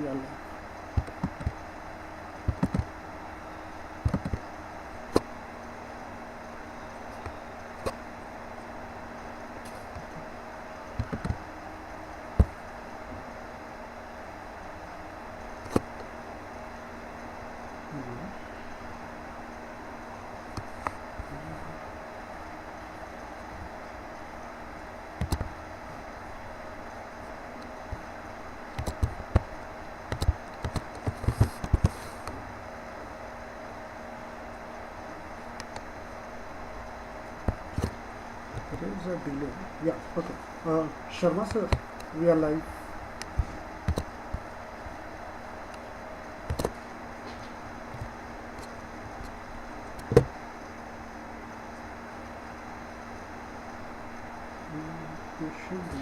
we are live. There is a delay. Yeah, okay. Sharma sir, we are live. You should be.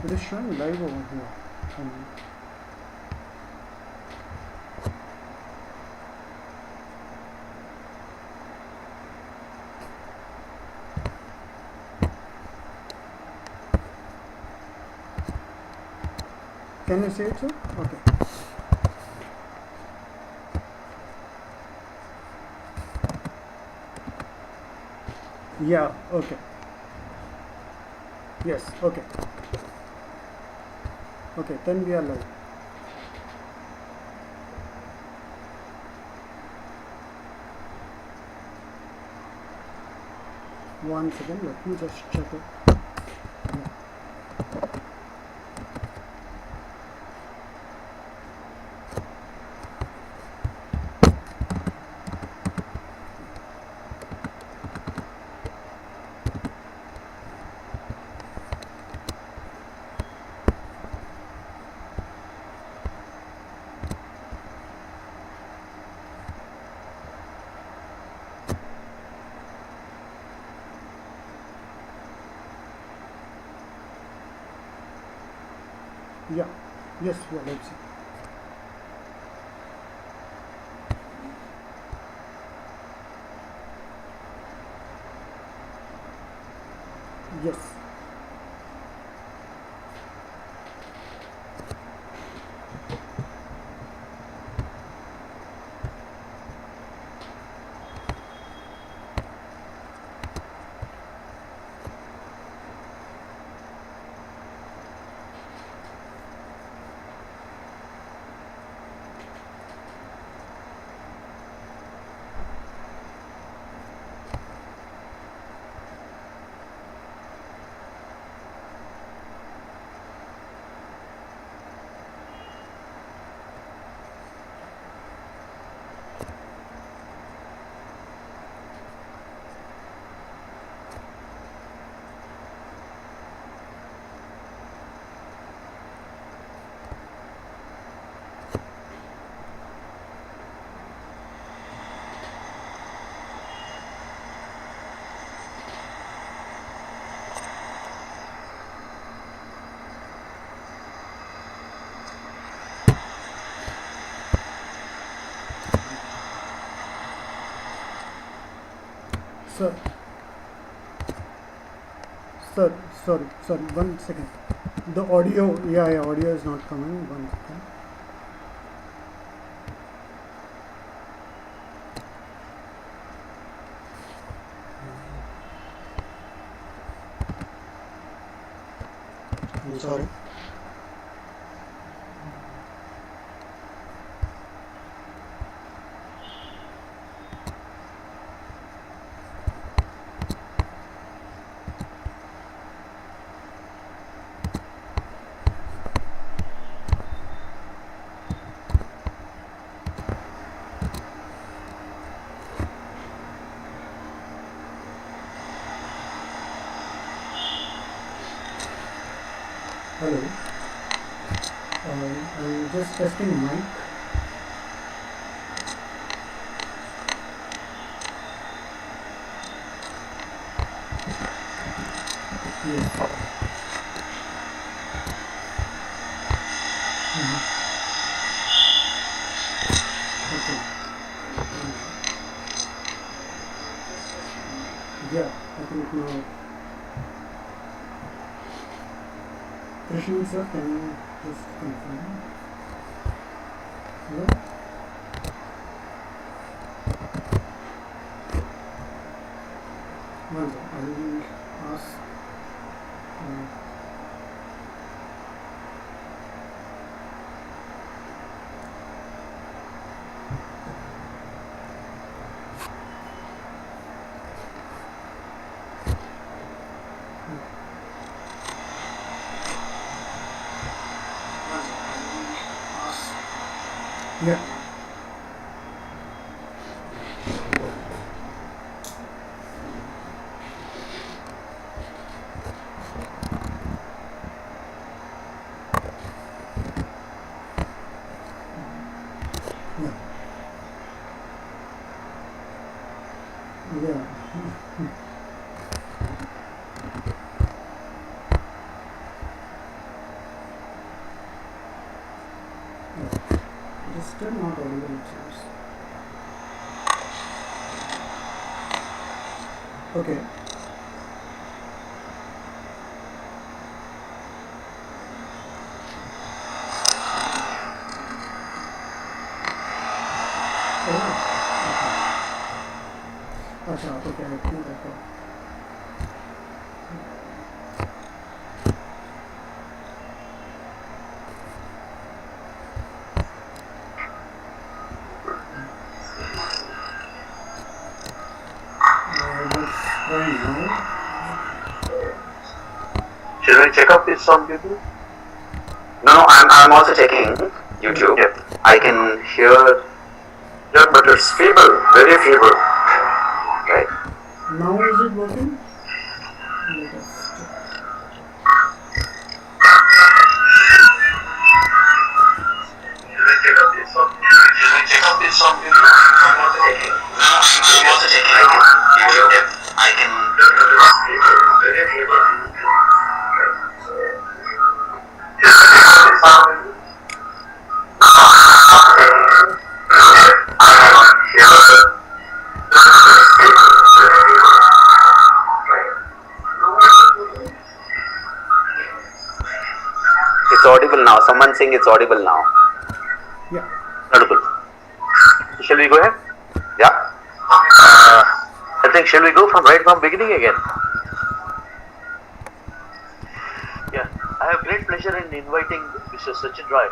It is showing live over here. Can you see it, sir? Okay. Yeah, okay. Yes, okay. Okay, then we are live. One second, let me just check it. Yeah. Yeah, yes, we are live, sir. Yes. Sir, sorry, 1 second. The audio, yeah, audio is not coming. 1 second. I'm sorry. Hello. I'm just testing mic. Yes. Yeah, I think now. Krishnan sir, can you just confirm? Hello? Well, I will ask. Uh, yeah, yeah, yeah. It is still not audible, it seems. Okay. Oh, okay. Acha, okay, I think I got. Let's try now. Should we check out this on YouTube? No, I'm also checking YouTube. Yep. I can hear, yeah, but it's feeble, very feeble. Right. Now is it working? Let us check. Should we check out this on YouTube? I'm also checking. No, I'm also checking YouTube. Yep. I can hear, it's feeble, very feeble. It's audible now. Someone saying it's audible now. Yeah. Audible. Shall we go ahead? Yeah. I think shall we go from beginning again? Yeah. I have great pleasure in inviting Mr. Sachin Roy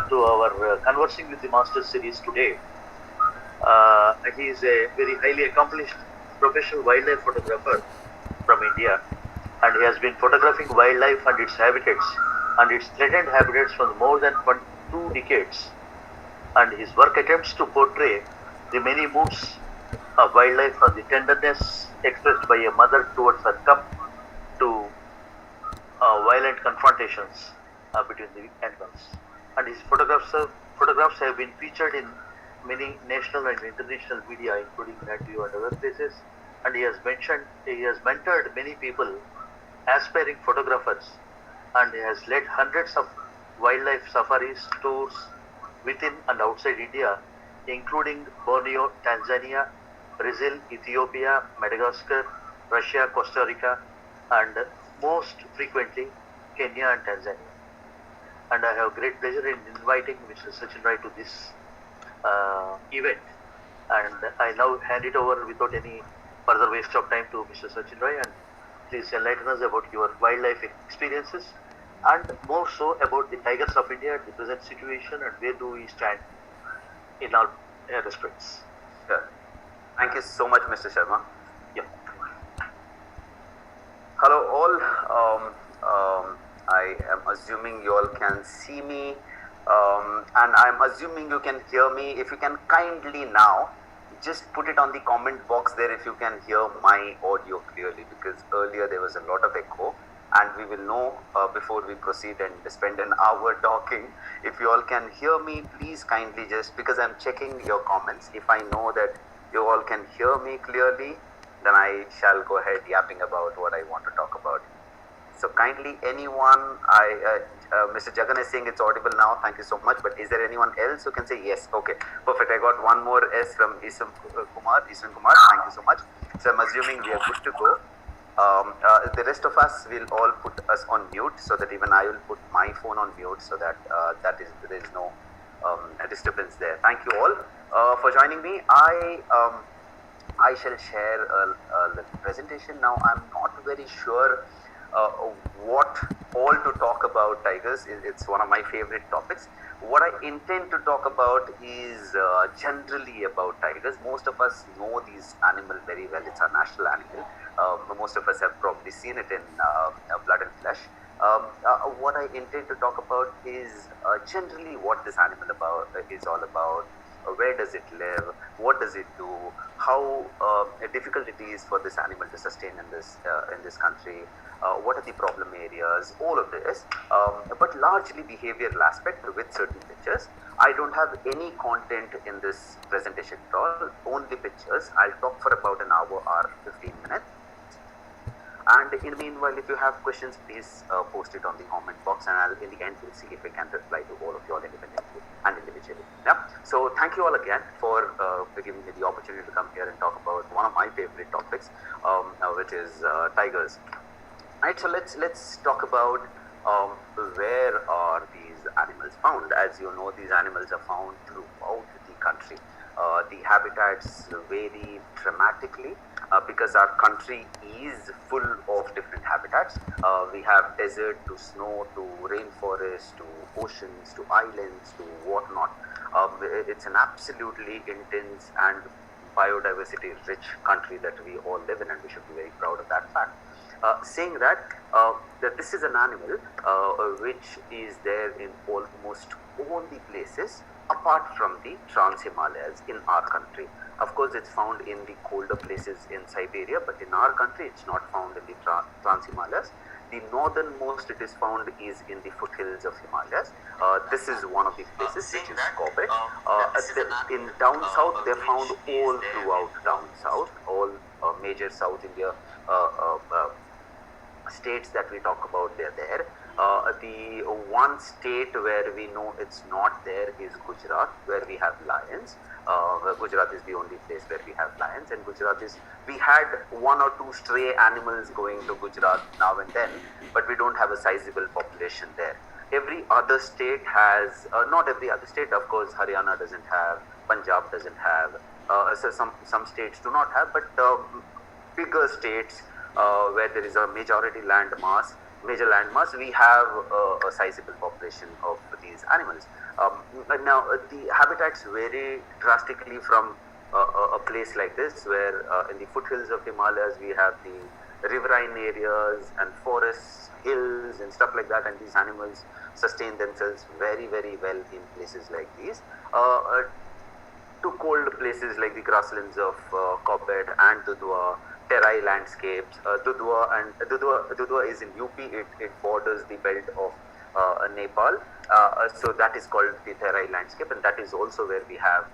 to our Conversing with the Master series today. He is a very highly accomplished professional wildlife photographer from India, and he has been photographing wildlife and its habitats and its threatened habitats for more than 2 decades. And his work attempts to portray the many moods of wildlife, from the tenderness expressed by a mother towards her cub to violent confrontations between the animals. And his photographs have been featured in many national and international media, including NatGeo and other places. And he has mentored many people, aspiring photographers, and he has led hundreds of wildlife safaris tours within and outside India, including Borneo, Tanzania, Brazil, Ethiopia, Madagascar, Russia, Costa Rica, and most frequently Kenya and Tanzania. And I have great pleasure in inviting Mr. Sachin Rai to this event. And I now hand it over without any further waste of time to Mr. Sachin Rai, and please enlighten us about your wildlife experiences, and more so about the tigers of India, the present situation, and where do we stand in all respects. Sure. Thank you so much, Mr. Sharma. Yeah. Hello all. I am assuming you all can see me, and I'm assuming you can hear me. If you can kindly now just put it on the comment box there if you can hear my audio clearly, because earlier there was a lot of echo, and we will know before we proceed and spend an hour talking. If you all can hear me, please kindly, just because I'm checking your comments, if I know that you all can hear me clearly, then I shall go ahead yapping about what I want to talk about. So kindly anyone, Mr. Jagan is saying it's audible now. Thank you so much. But is there anyone else who can say yes? Okay, perfect. I got one more S from Isam Kumar. Thank you so much. So I'm assuming we are good to go. The rest of us will all put us on mute, so that even I will put my phone on mute, so that there is no disturbance there. Thank you all for joining me. I shall share a presentation now. I'm not very sure what all to talk about tigers. It's one of my favorite topics. What I intend to talk about is generally about tigers. Most of us know these animals very well. It's our national animal. Most of us have probably seen it in blood and flesh. What I intend to talk about is generally what this animal is all about. Where does it live? What does it do? How difficult it is for this animal to sustain in this country? What are the problem areas? All of this, but largely behavioral aspect with certain pictures. I don't have any content in this presentation at all. Only pictures. I'll talk for about an hour or 15 minutes. And in the meanwhile, if you have questions, please post it on the comment box, and in the end, we'll see if we can reply to all of you all independently and individually. Yeah. So thank you all again for giving me the opportunity to come here and talk about one of my favorite topics, which is tigers. Right. So let's talk about where are these animals found. As you know, these animals are found throughout the country. The habitats vary dramatically because our country is full of different habitats. We have desert to snow to rainforest to oceans to islands to whatnot. It's an absolutely intense and biodiversity rich country that we all live in, and we should be very proud of that fact. Saying that this is an animal which is there in almost all the places apart from the Trans-Himalayas in our country. Of course, it's found in the colder places in Siberia, but in our country, it's not found in the Trans-Himalayas. The northernmost it is found is in the foothills of Himalayas. This is one of the places, which is Kobe. In down south, they're found all throughout down south, all major South India states that we talk about, they're there. The one state where we know it's not there is Gujarat, where we have lions. Gujarat is the only place where we have lions, and we had one or two stray animals going to Gujarat now and then, but we don't have a sizable population there. Every other state has, not every other state, of course, Haryana doesn't have, Punjab doesn't have, so some states do not have, but bigger states where there is a major land mass, we have a sizable population of these animals. Now, the habitats vary drastically from a place like this, where in the foothills of Himalayas we have the riverine areas and forests, hills and stuff like that, and these animals sustain themselves very, very well in places like these. To cold places like the grasslands of Cobbett and Dudhwa, Terai landscapes. Dudhwa is in UP. It borders the belt of Nepal. So that is called the Terai landscape, and that is also where we have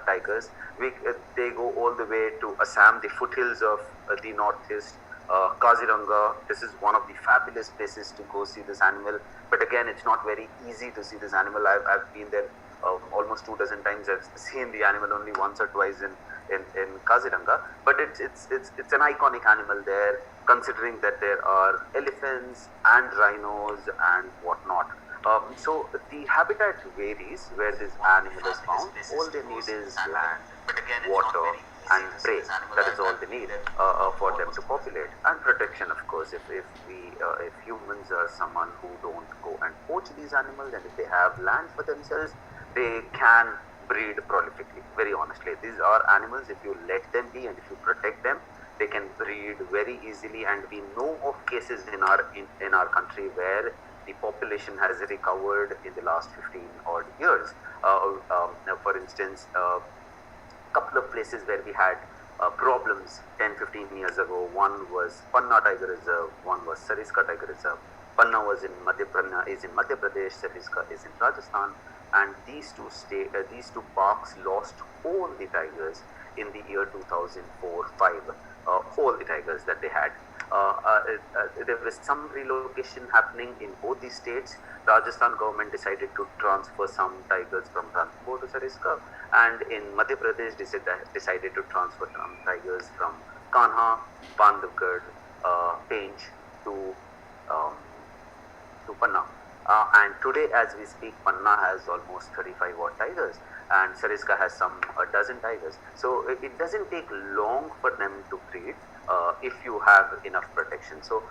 tigers. They go all the way to Assam, the foothills of the northeast. Kaziranga, this is one of the fabulous places to go see this animal. But again, it's not very easy to see this animal. I've been there almost 24 times. I've seen the animal only once or twice in Kaziranga, but it's an iconic animal there, considering that there are elephants and rhinos and whatnot. So the habitat varies where this animal is found. All they need is land, water, and prey. That is all they need for them to populate, and protection, of course. If humans are someone who don't go and poach these animals, and if they have land for themselves, they can breed prolifically. Very honestly, these are animals. If you let them be and if you protect them, they can breed very easily. And we know of cases in our country where the population has recovered in the last 15 odd years. For instance, a couple of places where we had problems 10-15 years ago. One was Panna Tiger Reserve, one was Sariska Tiger Reserve. Panna was in Madhya Pradesh, Sariska is in Rajasthan, and these two parks lost all the tigers in the year 2004-5, all the tigers that they had. There was some relocation happening in both these states. Rajasthan government decided to transfer some tigers from Ranthambore to Sariska, and in Madhya Pradesh decided to transfer some tigers from Kanha, Bandhavgarh, Pench to um, Panna. And today, as we speak, Panna has almost 35 odd tigers, and Sariska has some a dozen tigers. So it doesn't take long for them to breed if you have enough protection. So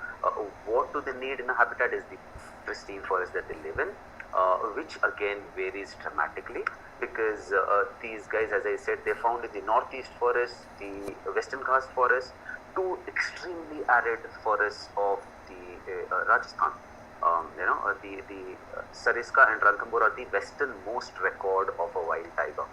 what do they need in a habitat is the pristine forest that they live in, which again varies dramatically, because these guys, as I said, they found in the northeast forest, the western Ghats forest, two extremely arid forests of the Rajasthan. The Sariska and Ranthambore are the westernmost record of a wild tiger.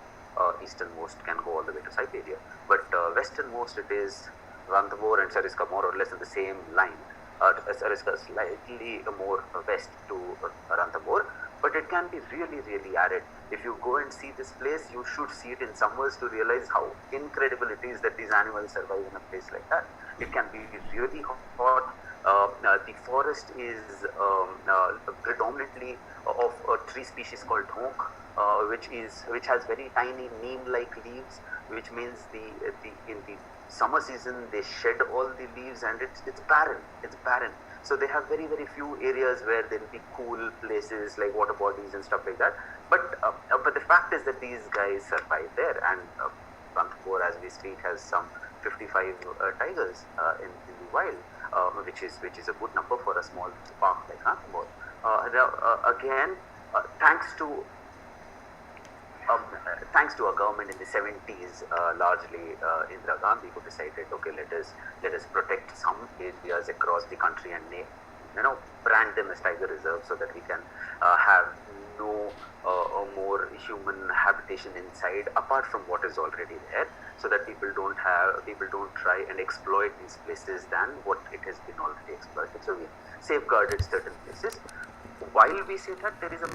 Easternmost can go all the way to Siberia, but westernmost it is Ranthambore and Sariska, more or less in the same line. Sariska slightly more west to Ranthambore, but it can be really, really arid. If you go and see this place, you should see it in summers to realize how incredible it is that these animals survive in a place like that. It can be really hot. The forest is predominantly of a tree species called honk, which has very tiny neem-like leaves, which means in the summer season they shed all the leaves, and it's barren. It's barren. So they have very, very few areas where there will be cool places like water bodies and stuff like that. But the fact is that these guys survive there, and Ranthambore, as we speak, has some 55 tigers in the wild. Which is a good number for a small park like Ranthambore. Again, thanks to our government in the 70s, largely Indira Gandhi, who decided, okay, let us protect some areas across the country and brand them as tiger reserves, so that we can have no more human habitation inside apart from what is already there, so that people don't try and exploit these places than what it has been already exploited. So we safeguarded certain places. While we say that, there is a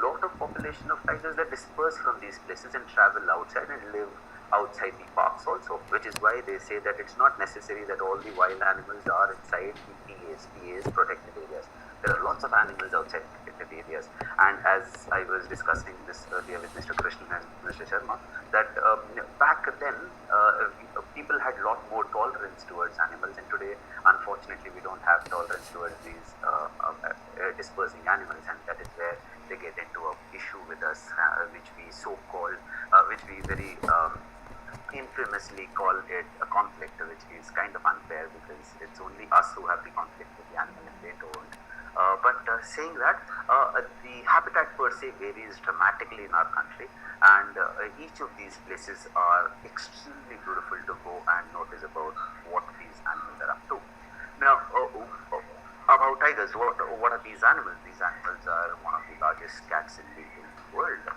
lot of population of tigers that disperse from these places and travel outside and live outside the parks also, which is why they say that it's not necessary that all the wild animals are inside the PAs, protected areas. There are lots of animals outside protected areas. And as I was discussing this earlier with Mr. Krishnan and Mr. Sharma, that back then people had a lot more tolerance towards animals, and today, unfortunately, we don't have tolerance towards these dispersing animals, and that is where they get into an issue with us, which we very infamously call it a conflict, which is kind of unfair, because it's only us who have the conflict with the animal and they don't. But saying that, the habitat per se varies dramatically in our country, and each of these places are extremely beautiful to go and notice about what these animals are up to. Now, about tigers, what are these animals? These animals are one of the largest cats in the world. The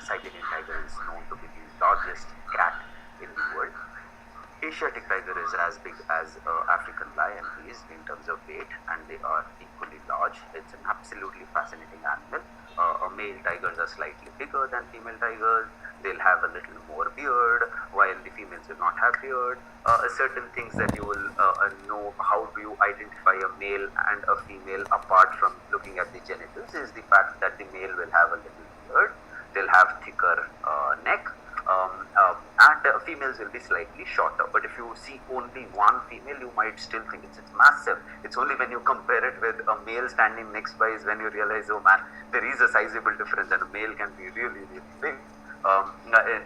Siberian tiger is known to be the largest cat in the world. Asiatic tiger is as big as African lion is in terms of weight, and they are equally large. It's an absolutely fascinating animal. Male tigers are slightly bigger than female tigers. They'll have a little more beard, while the females will not have beard. Certain things that you will know how do you identify a male and a female apart from looking at the genitals is the fact that the male will have a little beard. They'll have thicker neck. And females will be slightly shorter. But if you see only one female, you might still think it's massive. It's only when you compare it with a male standing next by is when you realize, oh man, there is a sizable difference, and a male can be really, really big.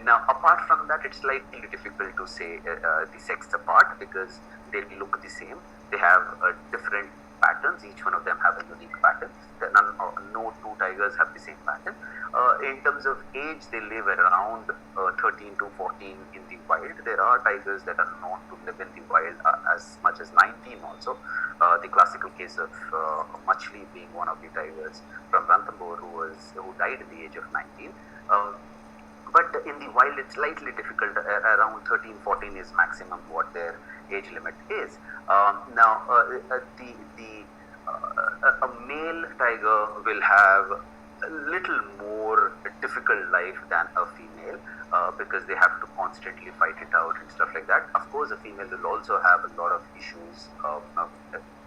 Now, apart from that, it's slightly difficult to say the sex apart, because they look the same. They have different patterns. Each one of them have a unique pattern. No two tigers have the same pattern. In terms of age, they live around 13 to 14 in the wild. There are tigers that are known to live in the wild as much as 19 also. The classical case of Machli being one of the tigers from Ranthambore who died at the age of 19. But in the wild, it's slightly difficult. Around 13, 14 is maximum what their age limit is. A male tiger will have a little more difficult life than a female, because they have to constantly fight it out and stuff like that. Of course, a female will also have a lot of issues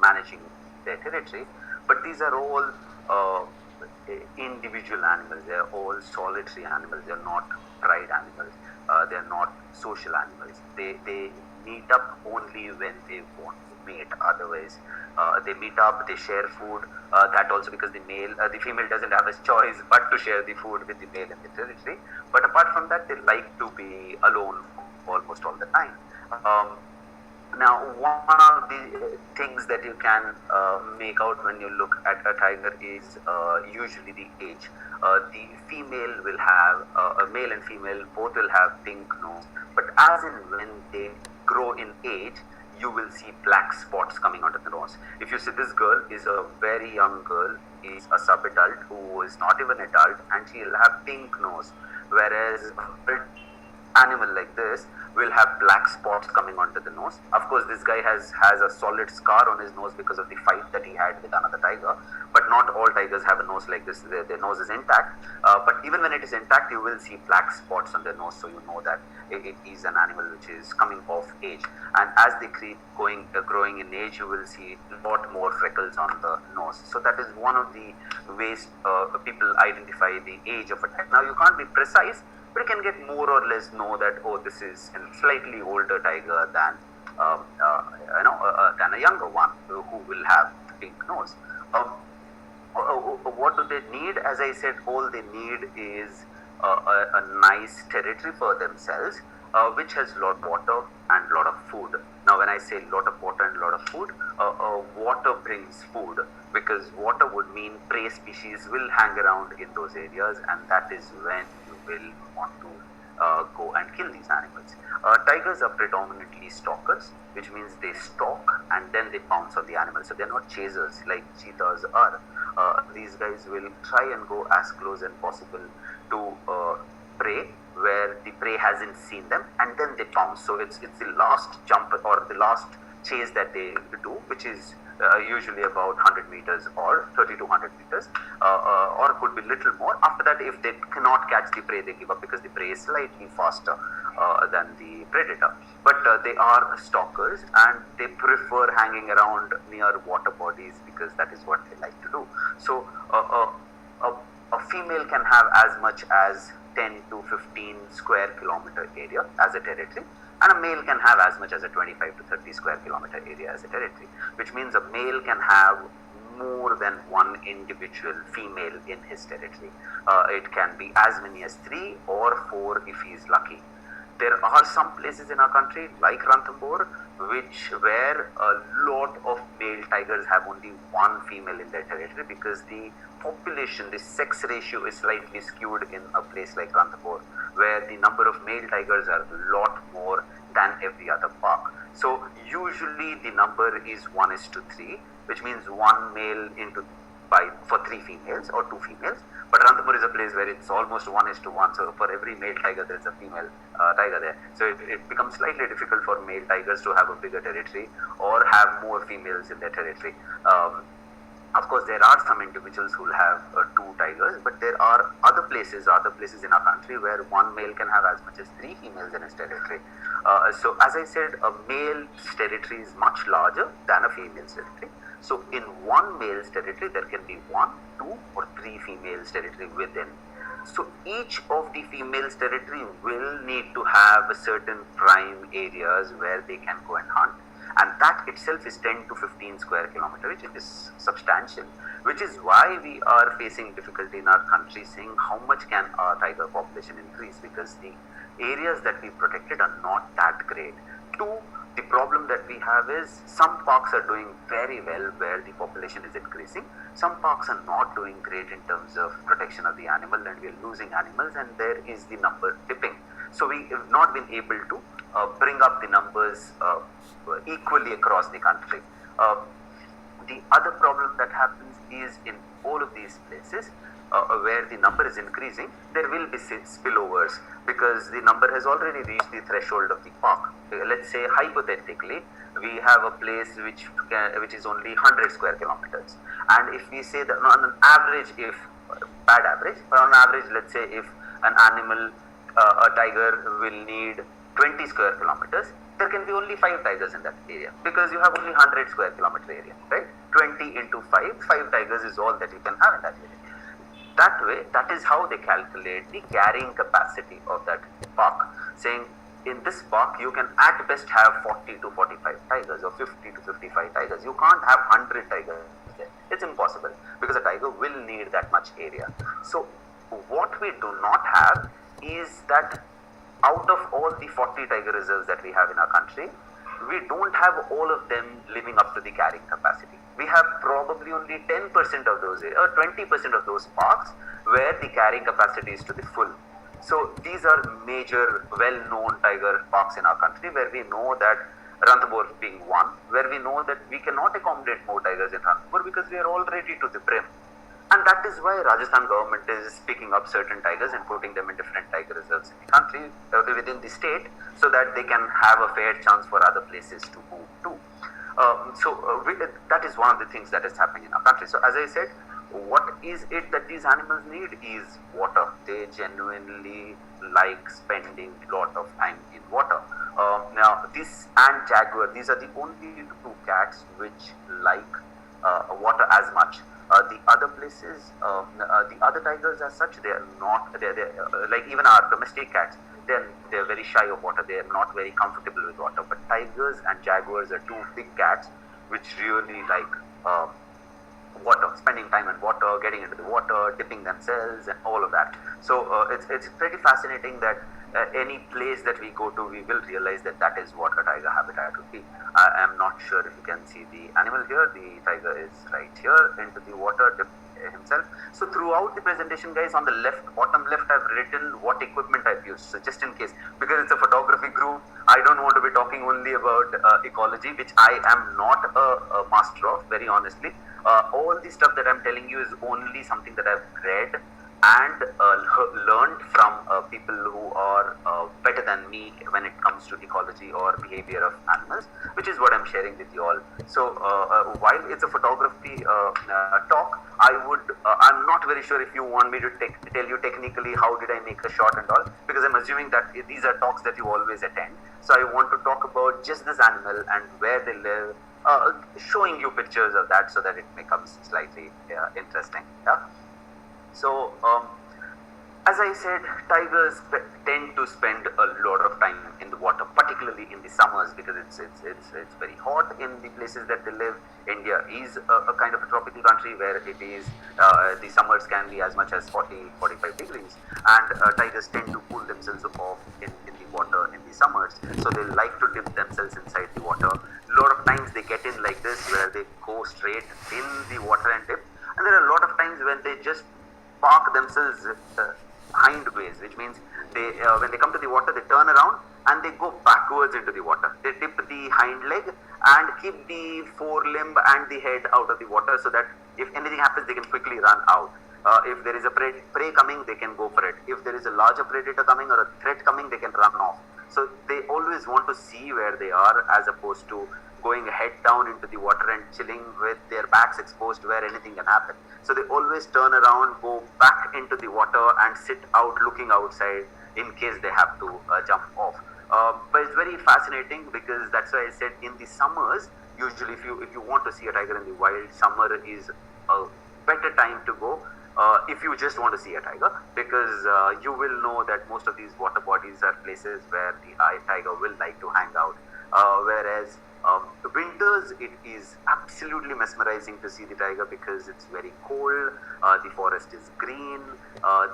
managing their territory, but these are all individual animals. They are all solitary animals. They are not pride animals. They are not social animals. They meet up only when they want to mate. Otherwise, they meet up, they share food. That also because the female doesn't have a choice but to share the food with the male in the territory. But apart from that, they like to be alone almost all the time. Now, one of the things that you can make out when you look at a tiger is usually the age. The female will have, a male and female both will have pink nose, but as in when they grow in age, you will see black spots coming onto the nose. If you see, this girl is a very young girl, is a sub-adult who is not even adult, and she will have pink nose, whereas animal like this will have black spots coming onto the nose. Of course, this guy has a solid scar on his nose because of the fight that he had with another tiger, but not all tigers have a nose like this. Their nose is intact, but even when it is intact, you will see black spots on their nose, so you know that it is an animal which is coming of age. And as they keep growing in age, you will see a lot more freckles on the nose. So that is one of the ways people identify the age of a tiger. Now, you can't be precise, but you can get more or less know that, oh, this is a slightly older tiger than than a younger one who will have pink nose. What do they need? As I said, all they need is a nice territory for themselves, which has a lot of water and a lot of food. Now, when I say lot of water and a lot of food, water brings food, because water would mean prey species will hang around in those areas, and that is when you will want to go and kill these animals. Tigers are predominantly stalkers, which means they stalk and then they pounce on the animal. So they're not chasers like cheetahs are. These guys will try and go as close as possible to prey where the prey hasn't seen them, and then they pounce. So it's the last jump or the last chase that they do, which is usually about 100 meters or 30 to 100 meters, or could be little more. After that, if they cannot catch the prey, they give up, because the prey is slightly faster than the predator. But they are stalkers, and they prefer hanging around near water bodies because that is what they like to do. So a female can have as much as 10 to 15 square kilometer area as a territory, and a male can have as much as a 25 to 30 square kilometer area as a territory, which means a male can have more than one individual female in his territory. It can be as many as 3 or 4 if he is lucky. There are some places in our country like Ranthambore where a lot of male tigers have only one female in their territory, because the population, the sex ratio is slightly skewed in a place like Ranthambore, where the number of male tigers are a lot more than every other park. So usually the number is 1:3, which means one male for 3 females or 2 females. But Ranthambore is a place where it's almost 1:1. So for every male tiger, there's a female tiger there. So it becomes slightly difficult for male tigers to have a bigger territory or have more females in their territory. Of course, there are some individuals who will have 2 tigers, but there are other places in our country where one male can have as much as 3 females in his territory. So as I said, a male's territory is much larger than a female's territory. So in one male's territory, there can be 1, 2 or 3 females' territory within. So each of the females' territory will need to have certain prime areas where they can go and hunt. And that itself is 10 to 15 square kilometer, which is substantial, which is why we are facing difficulty in our country saying how much can our tiger population increase, because the areas that we protected are not that great. 2, the problem that we have is some parks are doing very well where the population is increasing. Some parks are not doing great in terms of protection of the animal, and we are losing animals, and there is the number dipping. So we have not been able to bring up the numbers equally across the country. The other problem that happens is in all of these places where the number is increasing, there will be spillovers, because the number has already reached the threshold of the park. Let's say hypothetically, we have a place which is only 100 square kilometers, and if we say that on an average, if bad average, but on average, let's say if an animal, a tiger will need 20 square kilometers, there can be only 5 tigers in that area because you have only 100 square kilometer area, right? 20 into 5 tigers is all that you can have in that area. That way, that is how they calculate the carrying capacity of that park, saying in this park you can at best have 40 to 45 tigers or 50 to 55 tigers. You can't have 100 tigers there. It's impossible because a tiger will need that much area. So what we do not have is that out of all the 40 tiger reserves that we have in our country, we don't have all of them living up to the carrying capacity. We have probably only 10% of those or 20% of those parks where the carrying capacity is to the full. So these are major well-known tiger parks in our country where we know that Ranthambore being one, where we know that we cannot accommodate more tigers in Ranthambore because we are already to the brim. And that is why Rajasthan government is picking up certain tigers and putting them in different tiger reserves in the country, within the state, so that they can have a fair chance for other places to move to. That is one of the things that is happening in our country. So as I said, what is it that these animals need is water. They genuinely like spending a lot of time in water. Now this and jaguar, these are the only two cats which like water as much. The other places, the other tigers as such, they are not, they're like even our domestic cats, they're very shy of water. They are not very comfortable with water. But tigers and jaguars are two big cats which really like water, spending time in water, getting into the water, dipping themselves and all of that. So it's pretty fascinating that any place that we go to, we will realize that that is what a tiger habitat would be. I am not sure if you can see the animal here. The tiger is right here into the water, dipped himself. So throughout the presentation, guys, on the left, bottom left, I've written what equipment I've used. So just in case, because it's a photography group, I don't want to be talking only about ecology, which I am not a master of, very honestly. All the stuff that I'm telling you is only something that I've read and learned from people who are better than me when it comes to ecology or behavior of animals, which is what I'm sharing with you all. So while it's a photography talk, I'm not very sure if you want me to tell you technically how did I make a shot and all, because I'm assuming that these are talks that you always attend. So I want to talk about just this animal and where they live, showing you pictures of that so that it becomes slightly interesting. Yeah. So, as I said, tigers tend to spend a lot of time in the water, particularly in the summers, because it's very hot in the places that they live. India is a kind of a tropical country where it is the summers can be as much as 40-45 degrees, and tigers tend to cool themselves off in the water in the summers. So they like to dip themselves inside the water. A lot of times they get in like this, where they go straight in the water and dip, and there are a lot of times when they just park themselves hindways, which means they when they come to the water, they turn around and they go backwards into the water. They dip the hind leg and keep the forelimb and the head out of the water, so that if anything happens, they can quickly run out. If there is a prey coming, they can go for it. If there is a larger predator coming or a threat coming, they can run off. So they always want to see where they are, as opposed to going head down into the water and chilling with their backs exposed where anything can happen. So they always turn around, go back into the water and sit out looking outside in case they have to jump off. But it's very fascinating, because that's why I said in the summers, usually if you want to see a tiger in the wild, summer is a better time to go. If you just want to see a tiger, because you will know that most of these water bodies are places where the tiger will like to hang out. Whereas winters, it is absolutely mesmerizing to see the tiger, because it's very cold, the forest is green,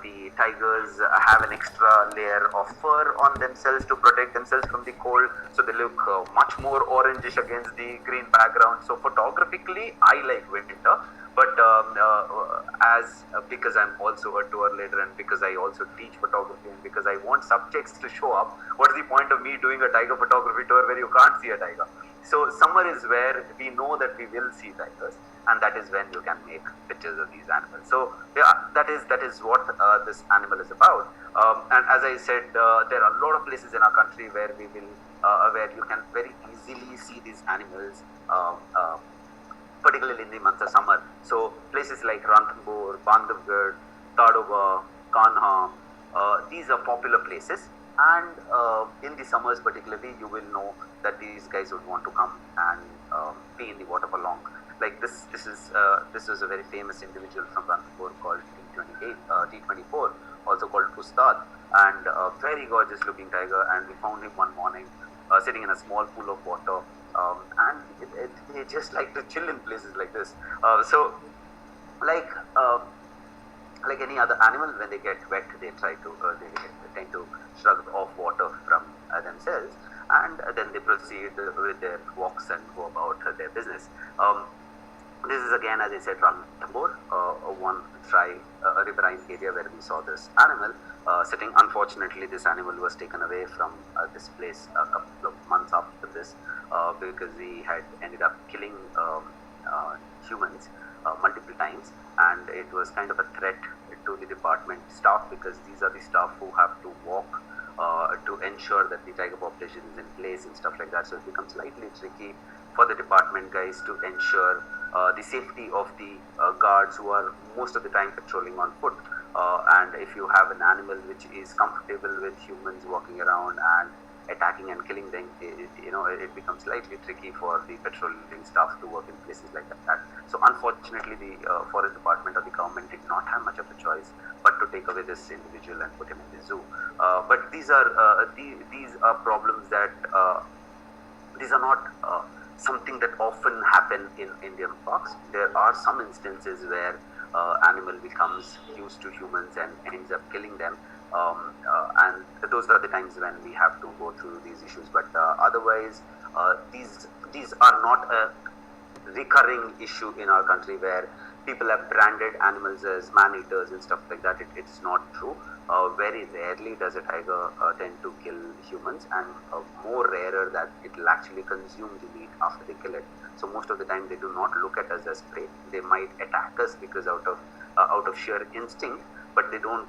the tigers have an extra layer of fur on themselves to protect themselves from the cold, so they look much more orangish against the green background. So photographically, I like winter. But because I'm also a tour leader, and because I also teach photography, and because I want subjects to show up, what's the point of me doing a tiger photography tour where you can't see a tiger? So summer is where we know that we will see tigers, and that is when you can make pictures of these animals. So yeah, that is what this animal is about. And as I said, there are a lot of places in our country where where you can very easily see these animals. Particularly in the months of summer. So places like Ranthambore, Bandhavgarh, Tadoba, Kanha. These are popular places, and in the summers particularly, you will know that these guys would want to come and be in the water for long. Like this is a very famous individual from Ranthambore called T24, also called Ustad, and a very gorgeous looking tiger. And we found him one morning sitting in a small pool of water, and they just like to chill in places like this. So like uh, like any other animal, when they get wet, they tend to shrug off water from themselves, and then they proceed with their walks and go about their business. This is again, as I said, Ranthambore, one riverine area where we saw this animal sitting. Unfortunately, this animal was taken away from this place a couple of months after this because we had ended up killing humans multiple times, and it was kind of a threat to the department staff, because these are the staff who have to walk to ensure that the tiger population is in place and stuff like that. So it becomes slightly tricky for the department guys to ensure the safety of the guards who are most of the time patrolling on foot. And if you have an animal which is comfortable with humans walking around and attacking and killing them, it becomes slightly tricky for the patrolling staff to work in places like that. So unfortunately, the forest department or the government did not have much of a choice but to take away this individual and put him in the zoo. But these are problems that these are not something that often happen in Indian parks. There are some instances where animal becomes used to humans and ends up killing them, and those are the times when we have to go through these issues. But otherwise, these are not a recurring issue in our country where people have branded animals as man-eaters and stuff like that. It's not true. Very rarely does a tiger tend to kill humans, and more rarer that it will actually consume the meat after they kill it. So most of the time they do not look at us as prey. They might attack us because out of sheer instinct, but they don't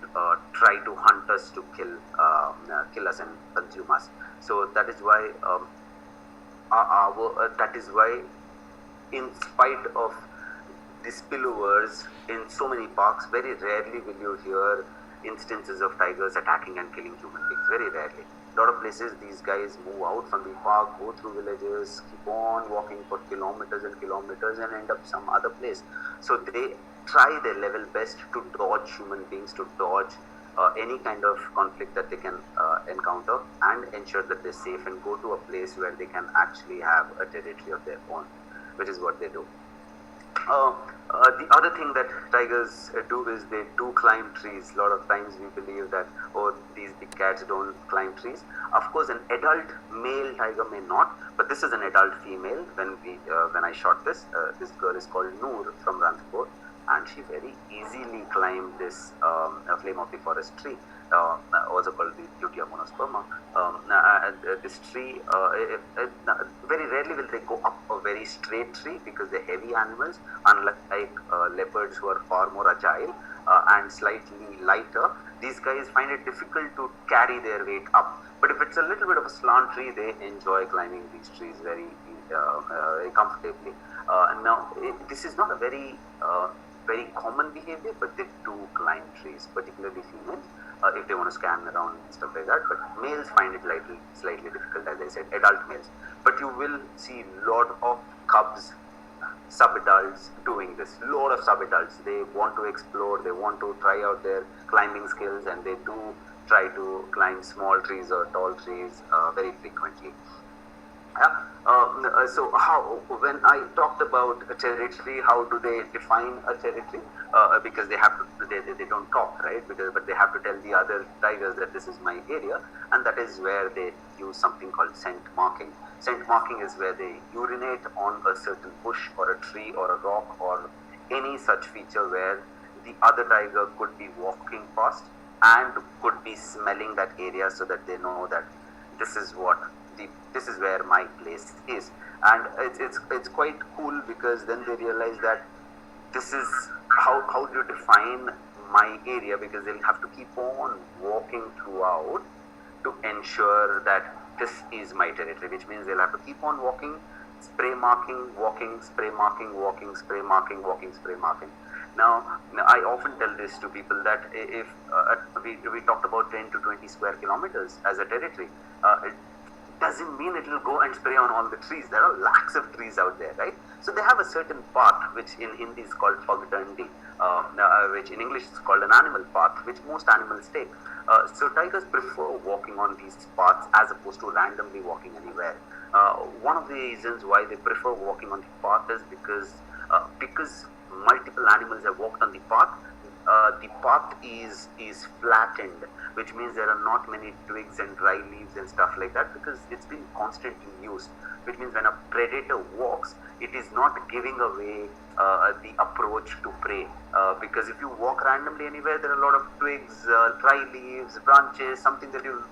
try to hunt us to kill us and consume us. So that is why in spite of the spillovers in so many parks, very rarely will you hear instances of tigers attacking and killing human beings. Very rarely. A lot of places, these guys move out from the park, go through villages, keep on walking for kilometers and kilometers, and end up some other place. So they try their level best to dodge human beings, to dodge any kind of conflict that they can encounter, and ensure that they're safe and go to a place where they can actually have a territory of their own, which is what they do. The other thing that tigers do is they do climb trees. A lot of times we believe that, oh, these big cats don't climb trees. Of course, an adult male tiger may not, but this is an adult female. When I shot this girl is called Noor from Ranthambore, and she very easily climbed this flame of the forest tree, also called the Lutea monosperma. This tree, very rarely will they go up a very straight tree because they're heavy animals, unlike leopards who are far more agile and slightly lighter. These guys find it difficult to carry their weight up. But if it's a little bit of a slant tree, they enjoy climbing these trees very comfortably. Now, this is not a very common behavior, but they do climb trees, particularly females, if they want to scan around and stuff like that. But males find it slightly difficult, as I said, adult males. But you will see a lot of cubs, sub-adults doing this. Lot of sub-adults. They want to explore, they want to try out their climbing skills, and they do try to climb small trees or tall trees very frequently. So when I talked about a territory, how do they define a territory? Because they don't talk, right? But they have to tell the other tigers that this is my area, and that is where they use something called scent marking. Scent marking is where they urinate on a certain bush or a tree or a rock or any such feature where the other tiger could be walking past and could be smelling that area, so that they know that this is where my place is. And it's quite cool, because then they realize that this is how do you define my area, because they'll have to keep on walking throughout to ensure that this is my territory, which means they'll have to keep on walking, spray marking, walking, spray marking, walking, spray marking, walking, spray marking. Now, I often tell this to people that if we talked about 10 to 20 square kilometers as a territory, it doesn't mean it will go and spray on all the trees. There are lakhs of trees out there, right? So they have a certain path, which in Hindi is called pagdandi, which in English is called an animal path, which most animals take. So tigers prefer walking on these paths as opposed to randomly walking anywhere. One of the reasons why they prefer walking on the path is because multiple animals have walked on the path. The path is flattened, which means there are not many twigs and dry leaves and stuff like that, because it's been constantly used. Which means when a predator walks, it is not giving away the approach to prey. Because if you walk randomly anywhere, there are a lot of twigs, dry leaves, branches, something that you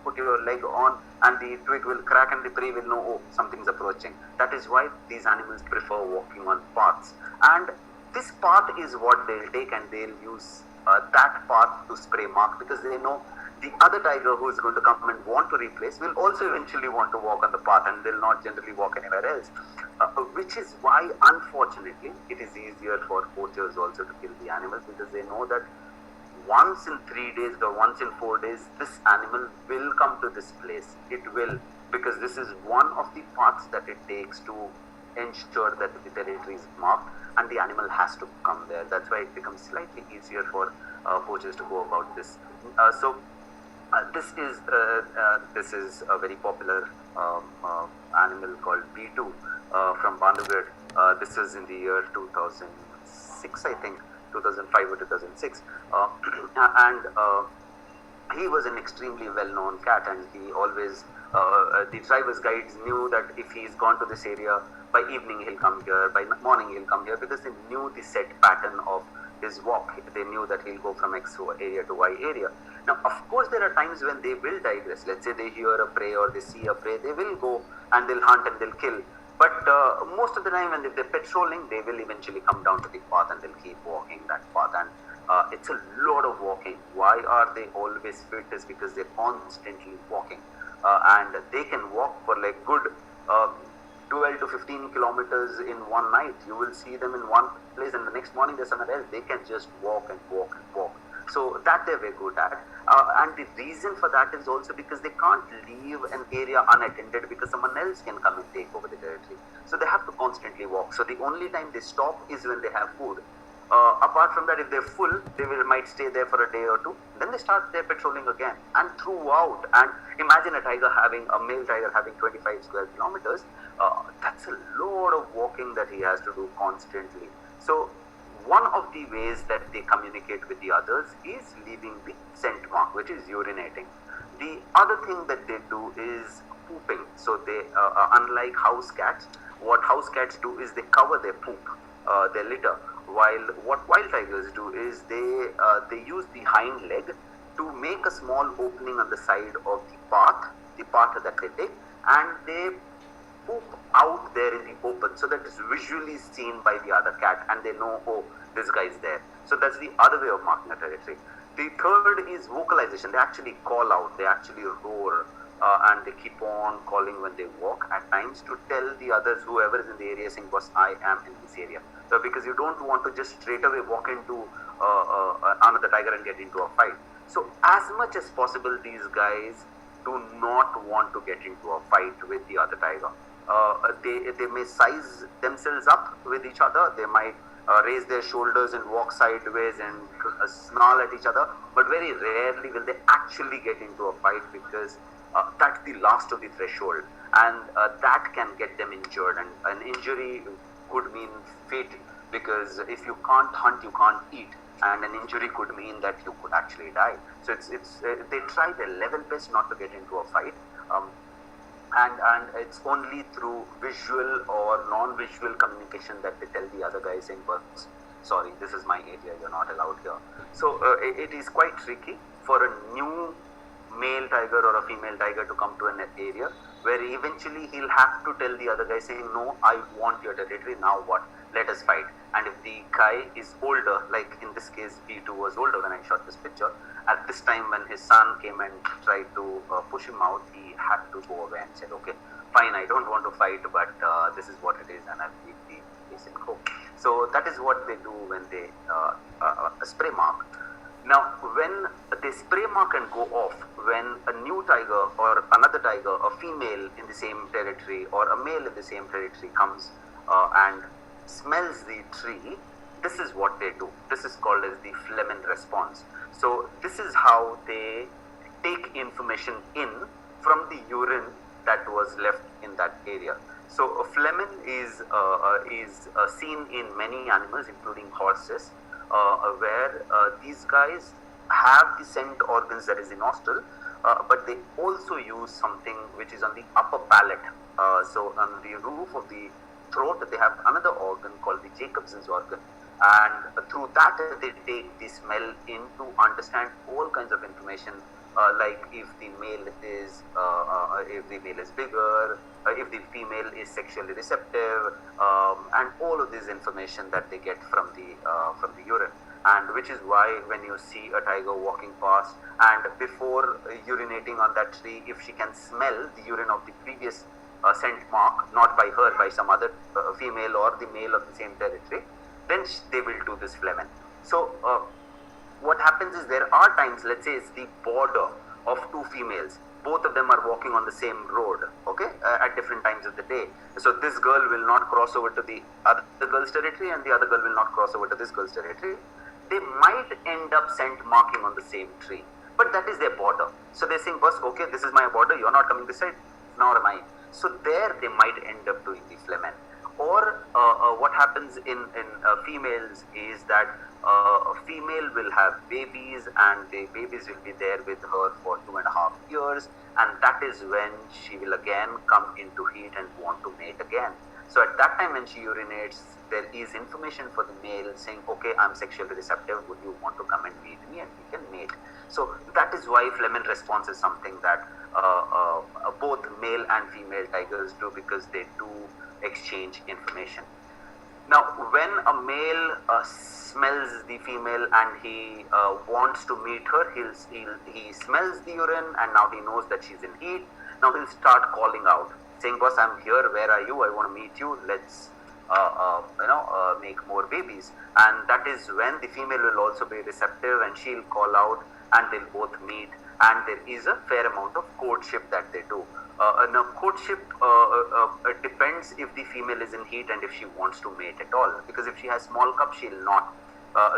put your leg on, and the twig will crack and the prey will know, oh, something's approaching. That is why these animals prefer walking on paths. And this path is what they'll take, and they'll use that path to spray mark, because they know the other tiger who is going to come and want to replace will also eventually want to walk on the path, and they'll not generally walk anywhere else. Which is why, unfortunately, it is easier for poachers also to kill the animals, because they know that once in 3 days or once in 4 days, this animal will come to this place. It will, because this is one of the paths that it takes to ensure that the territory is marked, and the animal has to come there. That's why it becomes slightly easier for poachers to go about this. This is a very popular animal called B2 from Bandhavgarh. This is in the year 2006, I think, 2005 or 2006, and he was an extremely well-known cat, and he always, the driver's guides knew that if he's gone to this area, by evening he'll come here, by morning he'll come here, because they knew the set pattern of his walk. They knew that he'll go from X area to Y area. Now, of course, there are times when they will digress. Let's say they hear a prey or they see a prey, they will go and they'll hunt and they'll kill. But most of the time, when they're patrolling, they will eventually come down to the path and they'll keep walking that path. And it's a lot of walking. Why are they always fit? Is because they're constantly walking. And they can walk for like good 12 to 15 kilometers in one night. You will see them in one place and the next morning they're somewhere else. They can just walk and walk and walk. So that they're very good at. And the reason for that is also because they can't leave an area unattended, because someone else can come and take over the territory. So they have to constantly walk. So the only time they stop is when they have food. Apart from that, if they're full, they might stay there for a day or two. Then they start their patrolling again. And throughout, and imagine a male tiger having 25 square kilometers. That's a lot of walking that he has to do constantly. So one of the ways that they communicate with the others is leaving the scent mark, which is urinating. The other thing that they do is pooping. So they, unlike house cats, what house cats do is they cover their poop, their litter. While what wild tigers do is they use the hind leg to make a small opening on the side of the path that they take, and they poop out there in the open, so that it's visually seen by the other cat, and they know, oh, this guy is there. So that's the other way of marking a territory. The third is vocalization. They actually call out, they actually roar, and they keep on calling when they walk at times to tell the others, whoever is in the area, saying, boss, I am in this area. So because you don't want to just straight away walk into another tiger and get into a fight. So as much as possible, these guys do not want to get into a fight with the other tiger. They may size themselves up with each other. They might raise their shoulders and walk sideways and snarl at each other, but very rarely will they actually get into a fight, because that's the last of the threshold, and that can get them injured, and an injury could mean fate, because if you can't hunt, you can't eat, and an injury could mean that you could actually die. So they try their level best not to get into a fight, and it's only through visual or non-visual communication that they tell the other guy, saying, but sorry, this is my area, you're not allowed here. So it is quite tricky for a new male tiger or a female tiger to come to an area where eventually he'll have to tell the other guy, saying, no, I want your territory, now what? Let us fight. And if the guy is older, like in this case, B2 was older when I shot this picture, at this time when his son came and tried to push him out, he had to go away and said, okay, fine, I don't want to fight, but this is what it is, and I'll leave the case and go. So that is what they do when they spray mark. Now, when they spray mark and go off, when a new tiger or another tiger, a female in the same territory or a male in the same territory comes and smells the tree, this is what they do. This is called as the phlegm response. So this is how they take information in from the urine that was left in that area. So phlegm is seen in many animals, including horses, where these guys have the scent organs, that is the nostril, but they also use something which is on the upper palate. So on the roof of the throat, they have another organ called the Jacobson's organ, and through that they take the smell in to understand all kinds of information, like if the male is bigger, if the female is sexually receptive, and all of this information that they get from the urine. And which is why when you see a tiger walking past and before urinating on that tree, if she can smell the urine of the previous scent mark, not by her, by some other female or the male of the same territory, then they will do this phlegm. So what happens is there are times, let's say it's the border of two females, both of them are walking on the same road, okay, at different times of the day. So this girl will not cross over to the other girl's territory and the other girl will not cross over to this girl's territory. They might end up scent marking on the same tree, but that is their border. So they're saying, boss, okay, this is my border, you're not coming this side, nor am I. So there they might end up doing the phlegm. Or what happens in females is that a female will have babies and the babies will be there with her for 2.5 years, and that is when she will again come into heat and want to mate again. So at that time when she urinates, there is information for the male saying, okay, I'm sexually receptive, would you want to come and meet me, and we can mate. So that is why phlegm response is something that both male and female tigers do, because they do exchange information. Now, when a male smells the female and he wants to meet her, he smells the urine and now he knows that she's in heat. Now he'll start calling out, saying, boss, I'm here, where are you? I want to meet you, let's make more babies. And that is when the female will also be receptive and she'll call out and they'll both meet, and there is a fair amount of courtship that they do. Now, courtship depends if the female is in heat and if she wants to mate at all. Because if she has small cup, she'll not.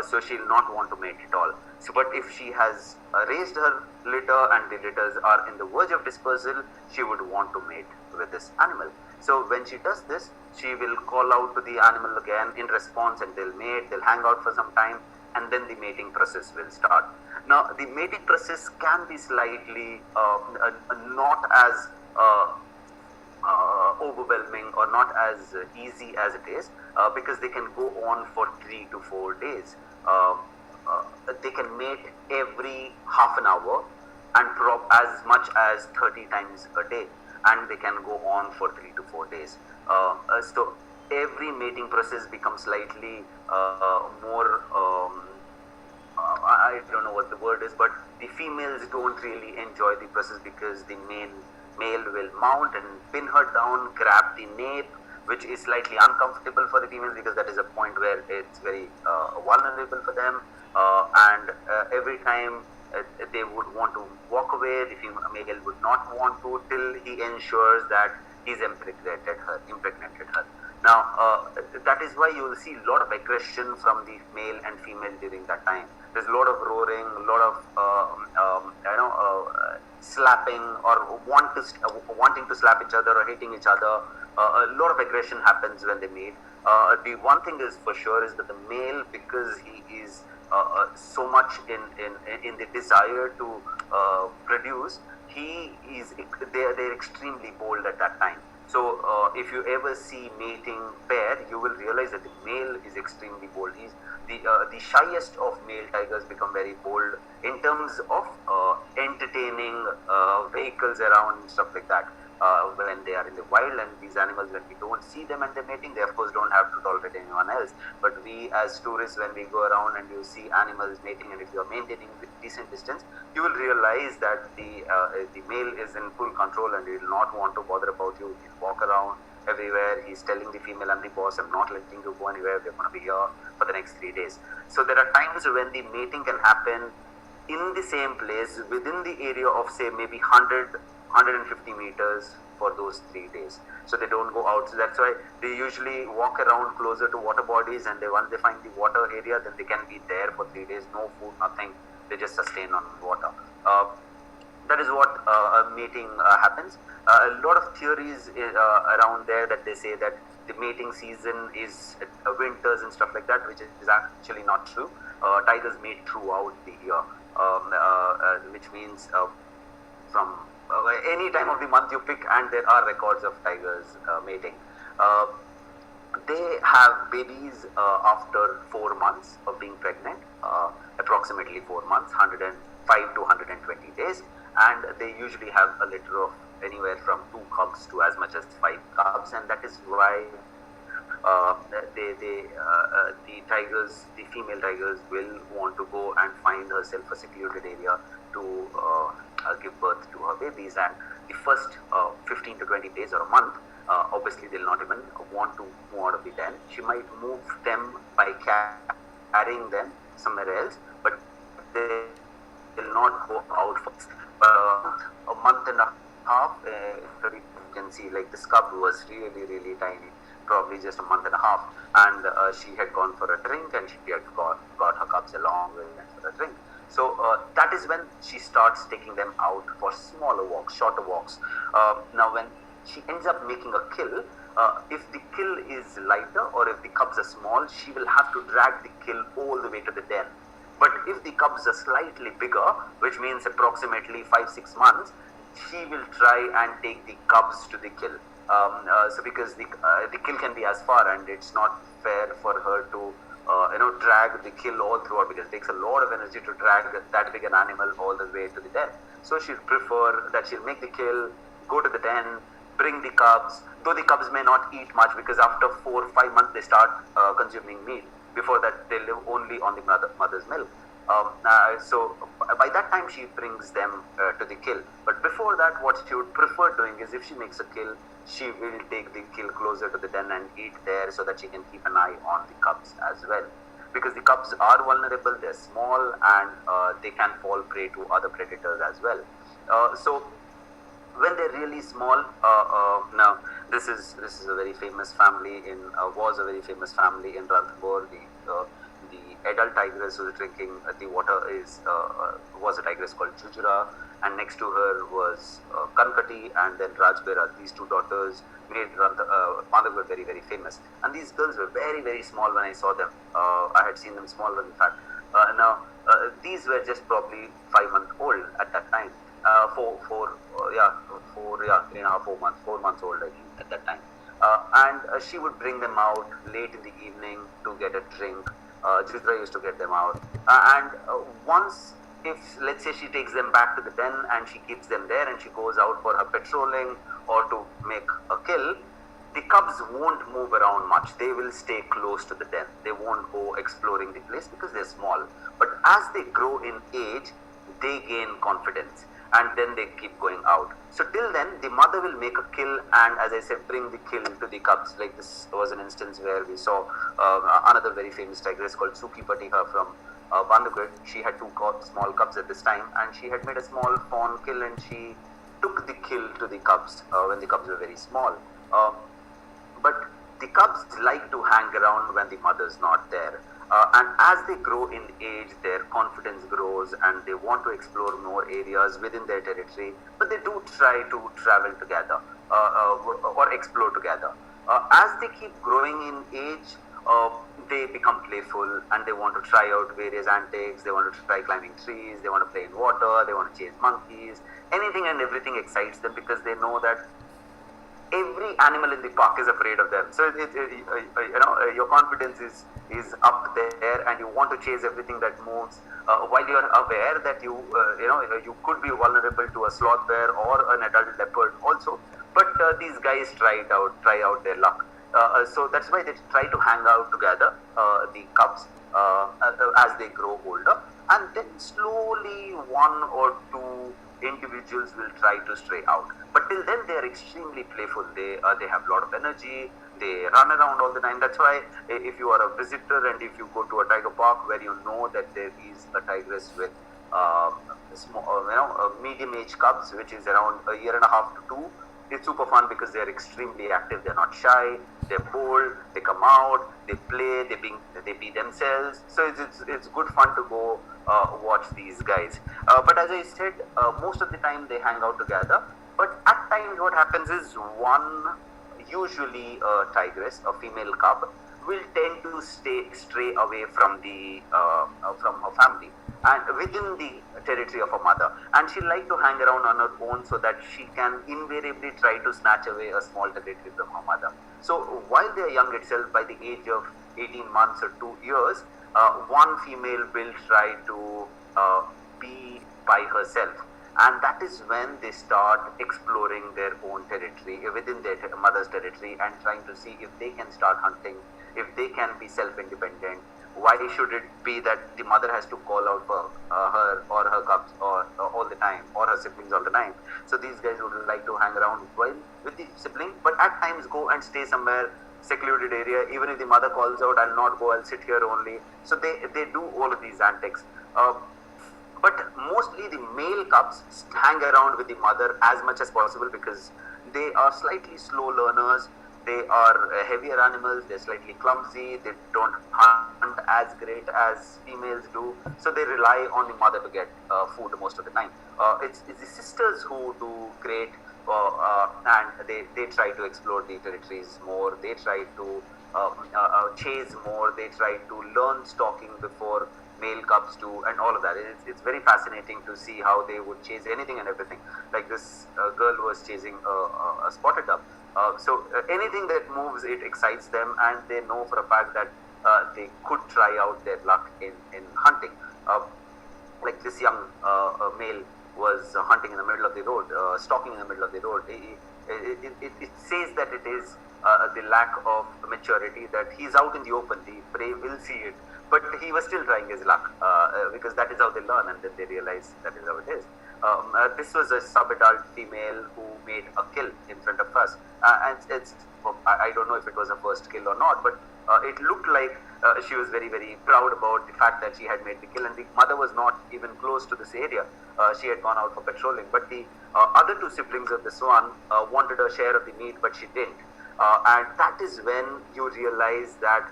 So she'll not want to mate at all. So, but if she has raised her litter and the litters are in the verge of dispersal, she would want to mate with this animal. So when she does this, she will call out to the animal again in response, and they'll mate, they'll hang out for some time, and then the mating process will start. Now, the mating process can be slightly not as overwhelming or not as easy as it is, because they can go on for 3 to 4 days. They can mate every half an hour and drop as much as 30 times a day, and they can go on for 3 to 4 days. So every mating process becomes slightly more I don't know what the word is, but the females don't really enjoy the process because the male will mount and pin her down, grab the nape, which is slightly uncomfortable for the females because that is a point where it's very vulnerable for them, and every time they would want to walk away, the male would not want to till he ensures that he's impregnated her. Now, that is why you will see a lot of aggression from the male and female during that time. There's a lot of roaring, a lot of slapping or wanting to slap each other or hitting each other. A lot of aggression happens when they meet. The one thing is for sure is that the male, because he is so much in the desire to produce, they're extremely bold at that time. So if you ever see mating pair, you will realize that the male is extremely bold. He's the shyest of male tigers become very bold in terms of entertaining vehicles around and stuff like that. When they are in the wild, and these animals, when we don't see them and they're mating, they of course don't have to tolerate anyone else. But we as tourists, when we go around and you see animals mating, and if you are maintaining with decent distance, you will realize that the male is in full control and he will not want to bother about you. He'll walk around everywhere. He's telling the female, I'm the boss, I'm not letting you go anywhere, we're going to be here for the next 3 days. So there are times when the mating can happen in the same place within the area of say maybe 150 meters for those 3 days. So they don't go out. So that's why they usually walk around closer to water bodies, and once they find the water area, then they can be there for 3 days, no food, nothing. They just sustain on water. That is what mating happens. A lot of theories around there that they say that the mating season is winters and stuff like that, which is actually not true. Tigers mate throughout the year, which means from any time of the month you pick, and there are records of tigers mating. They have babies after 4 months of being pregnant, approximately 4 months, 105 to 120 days, and they usually have a litter of anywhere from 2 cubs to as much as 5 cubs, and that is why the tigers, the female tigers, will want to go and find herself a secluded area to give birth to her babies. And the first 15 to 20 days or a month, obviously they'll not even want to move out of the den. She might move them by carrying them somewhere else, but they will not go out first. A month and a half, you can see like this cub was really tiny, probably just a month and a half, and she had gone for a drink, and she had got her cubs along with her for a drink. So that is when she starts taking them out for smaller walks, shorter walks. Now when she ends up making a kill, if the kill is lighter or if the cubs are small, she will have to drag the kill all the way to the den. But if the cubs are slightly bigger, which means approximately 5-6 months, she will try and take the cubs to the kill. So because the kill can be as far, and it's not fair for her to drag the kill all throughout, because it takes a lot of energy to drag that big an animal all the way to the den. So she'll prefer that she'll make the kill, go to the den, bring the cubs, though the cubs may not eat much, because after 4 or 5 months they start consuming meat. Before that they live only on the mother's milk. So by that time she brings them to the kill. But before that, what she would prefer doing is, if she makes a kill, she will take the kill closer to the den and eat there, so that she can keep an eye on the cubs as well. Because the cubs are vulnerable, they're small, and they can fall prey to other predators as well. So when they're really small, now this is a very famous family was a very famous family in Ranthambore. The adult tigress who was drinking the water was a tigress called Jujura, and next to her was Kankati and then Rajbera. These 2 daughters made Madagascar very famous. And these girls were very small when I saw them. I had seen them smaller, in fact. Now these were just probably 5 months old at that time. 4 months old, I think, at that time. And she would bring them out late in the evening to get a drink. Judra used to get them out. Once, if let's say she takes them back to the den and she keeps them there and she goes out for her patrolling or to make a kill, the cubs won't move around much. They will stay close to the den. They won't go exploring the place because they're small. But as they grow in age, they gain confidence, and then they keep going out. So till then, the mother will make a kill, and as I said, bring the kill to the cubs. Like this was an instance where we saw another very famous tigress called Suki Patiha from Bandugad. She had 2 small cubs at this time, and she had made a small fawn kill, and she took the kill to the cubs when the cubs were very small. But the cubs like to hang around when the mother's not there. And as they grow in age, their confidence grows and they want to explore more areas within their territory, but they do try to travel together or explore together. As they keep growing in age, they become playful and they want to try out various antics. They want to try climbing trees, they want to play in water, they want to chase monkeys. Anything and everything excites them, because they know that every animal in the park is afraid of them. So your confidence is up there, and you want to chase everything that moves, while you are aware that you could be vulnerable to a sloth bear or an adult leopard also. But these guys try out their luck. So that's why they try to hang out together, the cubs, as they grow older, and then slowly 1 or 2 individuals will try to stray out. But till then, they are extremely playful. They have a lot of energy. They run around all the time. That's why if you are a visitor and if you go to a tiger park where you know that there is a tigress with small, medium age cubs, which is around a year and a half to two, it's super fun because they're extremely active. They're not shy. They're bold. They come out. They play. They be themselves. So it's good fun to go watch these guys. But as I said, most of the time they hang out together. But at times, what happens is one, usually a tigress, a female cub, will tend to stray away from from her family and within the territory of a mother, and she like to hang around on her own so that she can invariably try to snatch away a small territory from her mother. So while they are young itself, by the age of 18 months or 2 years, one female will try to be by herself, and that is when they start exploring their own territory within their mother's territory and trying to see if they can start hunting, if they can be self-independent. Why should it be that the mother has to call out for her or her cubs or all the time, or her siblings all the time? So these guys would like to hang around while with the sibling, but at times go and stay somewhere secluded area. Even if the mother calls out, I'll not go, I'll sit here only. So they do all of these antics. But mostly the male cubs hang around with the mother as much as possible because they are slightly slow learners. They are heavier animals. They're slightly clumsy. They don't hunt as great as females do. So they rely on the mother to get food most of the time. It's the sisters who do great, and they try to explore the territories more. They try to chase more. They try to learn stalking before male cubs do, and all of that. It's very fascinating to see how they would chase anything and everything. Like this girl was chasing a spotted dove. So anything that moves, it excites them, and they know for a fact that they could try out their luck in hunting. Like this young male was hunting in the middle of the road, stalking in the middle of the road. It says that it is the lack of maturity, that he's out in the open, the prey will see it, but he was still trying his luck because that is how they learn, and then they realize that is how it is. This was a sub-adult female who made a kill in front of us, and I don't know if it was her first kill or not, but it looked like she was very, very proud about the fact that she had made the kill, and the mother was not even close to this area. She had gone out for patrolling, but the other two siblings of this one wanted a share of the meat, but she didn't. And that is when you realize that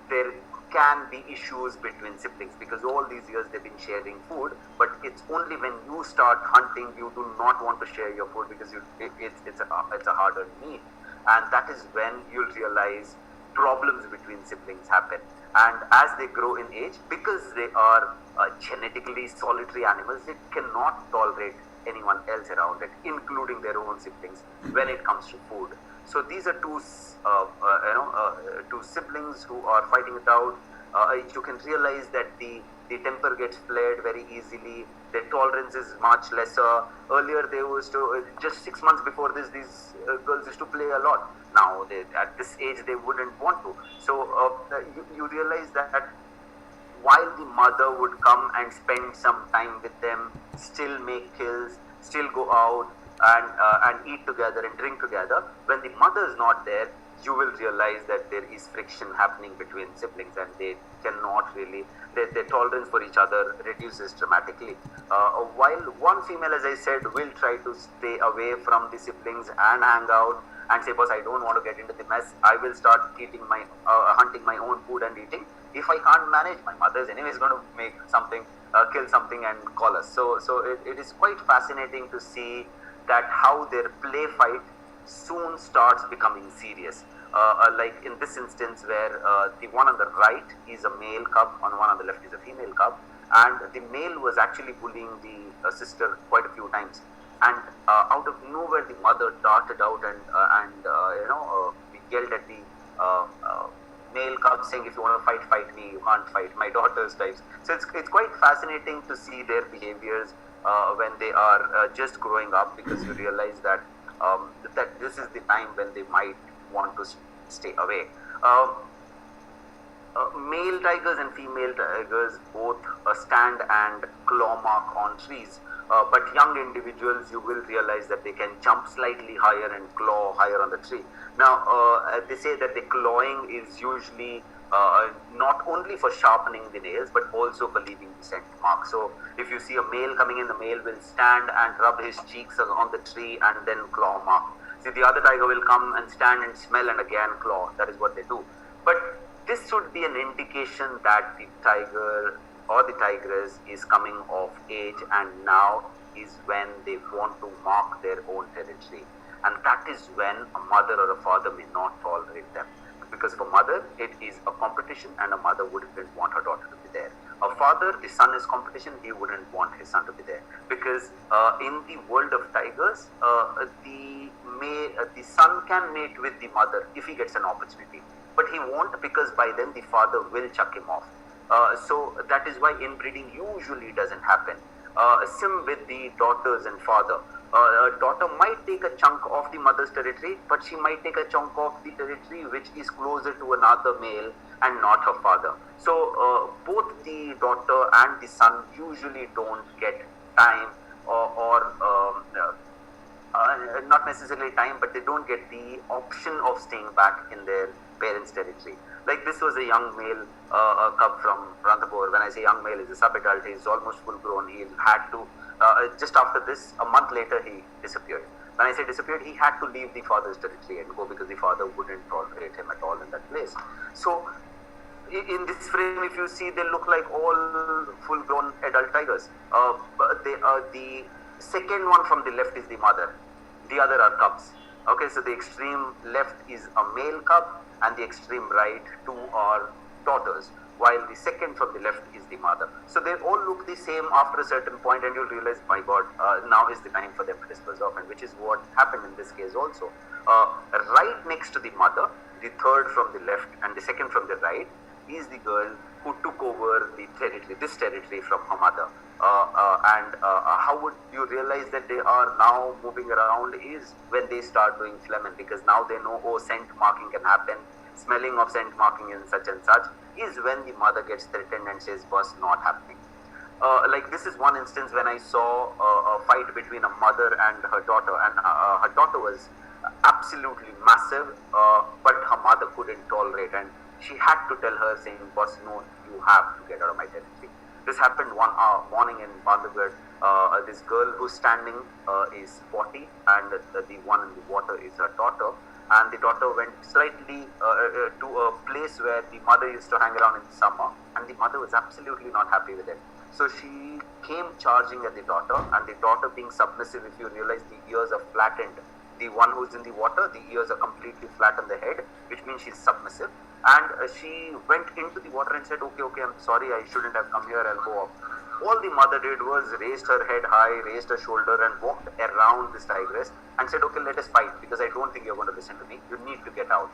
there can be issues between siblings, because all these years they've been sharing food, but it's only when you start hunting you do not want to share your food because it's a hard-earned meat, and that is when you'll realize problems between siblings happen. And as they grow in age, because they are genetically solitary animals, they cannot tolerate anyone else around it, including their own siblings, when it comes to food. So these are two siblings who are fighting it out. You can realize that the temper gets flared very easily. Their tolerance is much lesser. Earlier, they used to, just 6 months before this, these girls used to play a lot. Now, at this age, they wouldn't want to. So you realize that while the mother would come and spend some time with them, still make kills, still go out and eat together and drink together, when the mother is not there, you will realize that there is friction happening between siblings, and they cannot really, their tolerance for each other reduces dramatically. While one female, as I said, will try to stay away from the siblings and hang out and say, boss, I don't want to get into the mess. I will start eating hunting my own food and eating. If I can't manage, my mother is anyways going to make something, kill something and call us. So it is quite fascinating to see that how their play fight soon starts becoming serious. Like in this instance where the one on the right is a male cub, on one on the left is a female cub, and the male was actually bullying the sister quite a few times. And out of nowhere, the mother darted out and yelled at the male cub, saying, if you want to fight, fight me, you can't fight my daughters types. So it's quite fascinating to see their behaviors when they are just growing up, because you realize that that this is the time when they might want to stay away. Male tigers and female tigers both stand and claw mark on trees. But young individuals, you will realize that they can jump slightly higher and claw higher on the tree. Now, they say that the clawing is usually not only for sharpening the nails, but also for leaving the scent mark. So, if you see a male coming in, the male will stand and rub his cheeks on the tree and then claw mark. See, the other tiger will come and stand and smell and again claw. That is what they do. But this should be an indication that the tiger or the tigress is coming of age, and now is when they want to mark their own territory. And that is when a mother or a father may not tolerate them. Because for mother, it is a competition, and a mother wouldn't want her daughter to be there. A father, the son is competition, he wouldn't want his son to be there. Because in the world of tigers, the son can mate with the mother if he gets an opportunity. But he won't, because by then the father will chuck him off. So that is why inbreeding usually doesn't happen. Same with the daughters and father. A daughter might take a chunk of the mother's territory, but she might take a chunk of the territory which is closer to another male and not her father. So both the daughter and the son usually don't get time or not necessarily time, but they don't get the option of staying back in their parents' territory. Like this was a young male cub from Ranthambore. When I say young male, he's a sub-adult, he's almost full grown. He had to, just after this, a month later, he disappeared. When I say disappeared, he had to leave the father's territory and go because the father wouldn't tolerate him at all in that place. So, in this frame, if you see, they look like all full-grown adult tigers. The second one from the left is the mother. The other are cubs. Okay, so the extreme left is a male cub, and the extreme right, two are daughters, while the second from the left is the mother. So they all look the same after a certain point, and you'll realize, my God, now is the time for them to disperse off, and which is what happened in this case also. Right next to the mother, the third from the left and the second from the right, is the girl who took over the territory, this territory from her mother. How would you realize that they are now moving around is when they start doing phlegm, because now they know, oh, scent marking can happen, smelling of scent marking and such, is when the mother gets threatened and says, boss, not happening. Like this is one instance when I saw a fight between a mother and her daughter, and her daughter was absolutely massive, but her mother couldn't tolerate, and she had to tell her, saying, boss, no, you have to get out of my territory. This happened one morning in Bandhavgarh. This girl who's standing is 40, and the one in the water is her daughter. And the daughter went slightly to a place where the mother used to hang around in the summer, and the mother was absolutely not happy with it. So she came charging at the daughter, and the daughter, being submissive, if you realize, the ears are flattened. The one who's in the water, the ears are completely flat on the head, which means she's submissive. And she went into the water and said, okay, I'm sorry, I shouldn't have come here, I'll go off. All the mother did was raised her head high, raised her shoulder, and walked around this tigress and said, okay, let us fight, because I don't think you're going to listen to me. You need to get out.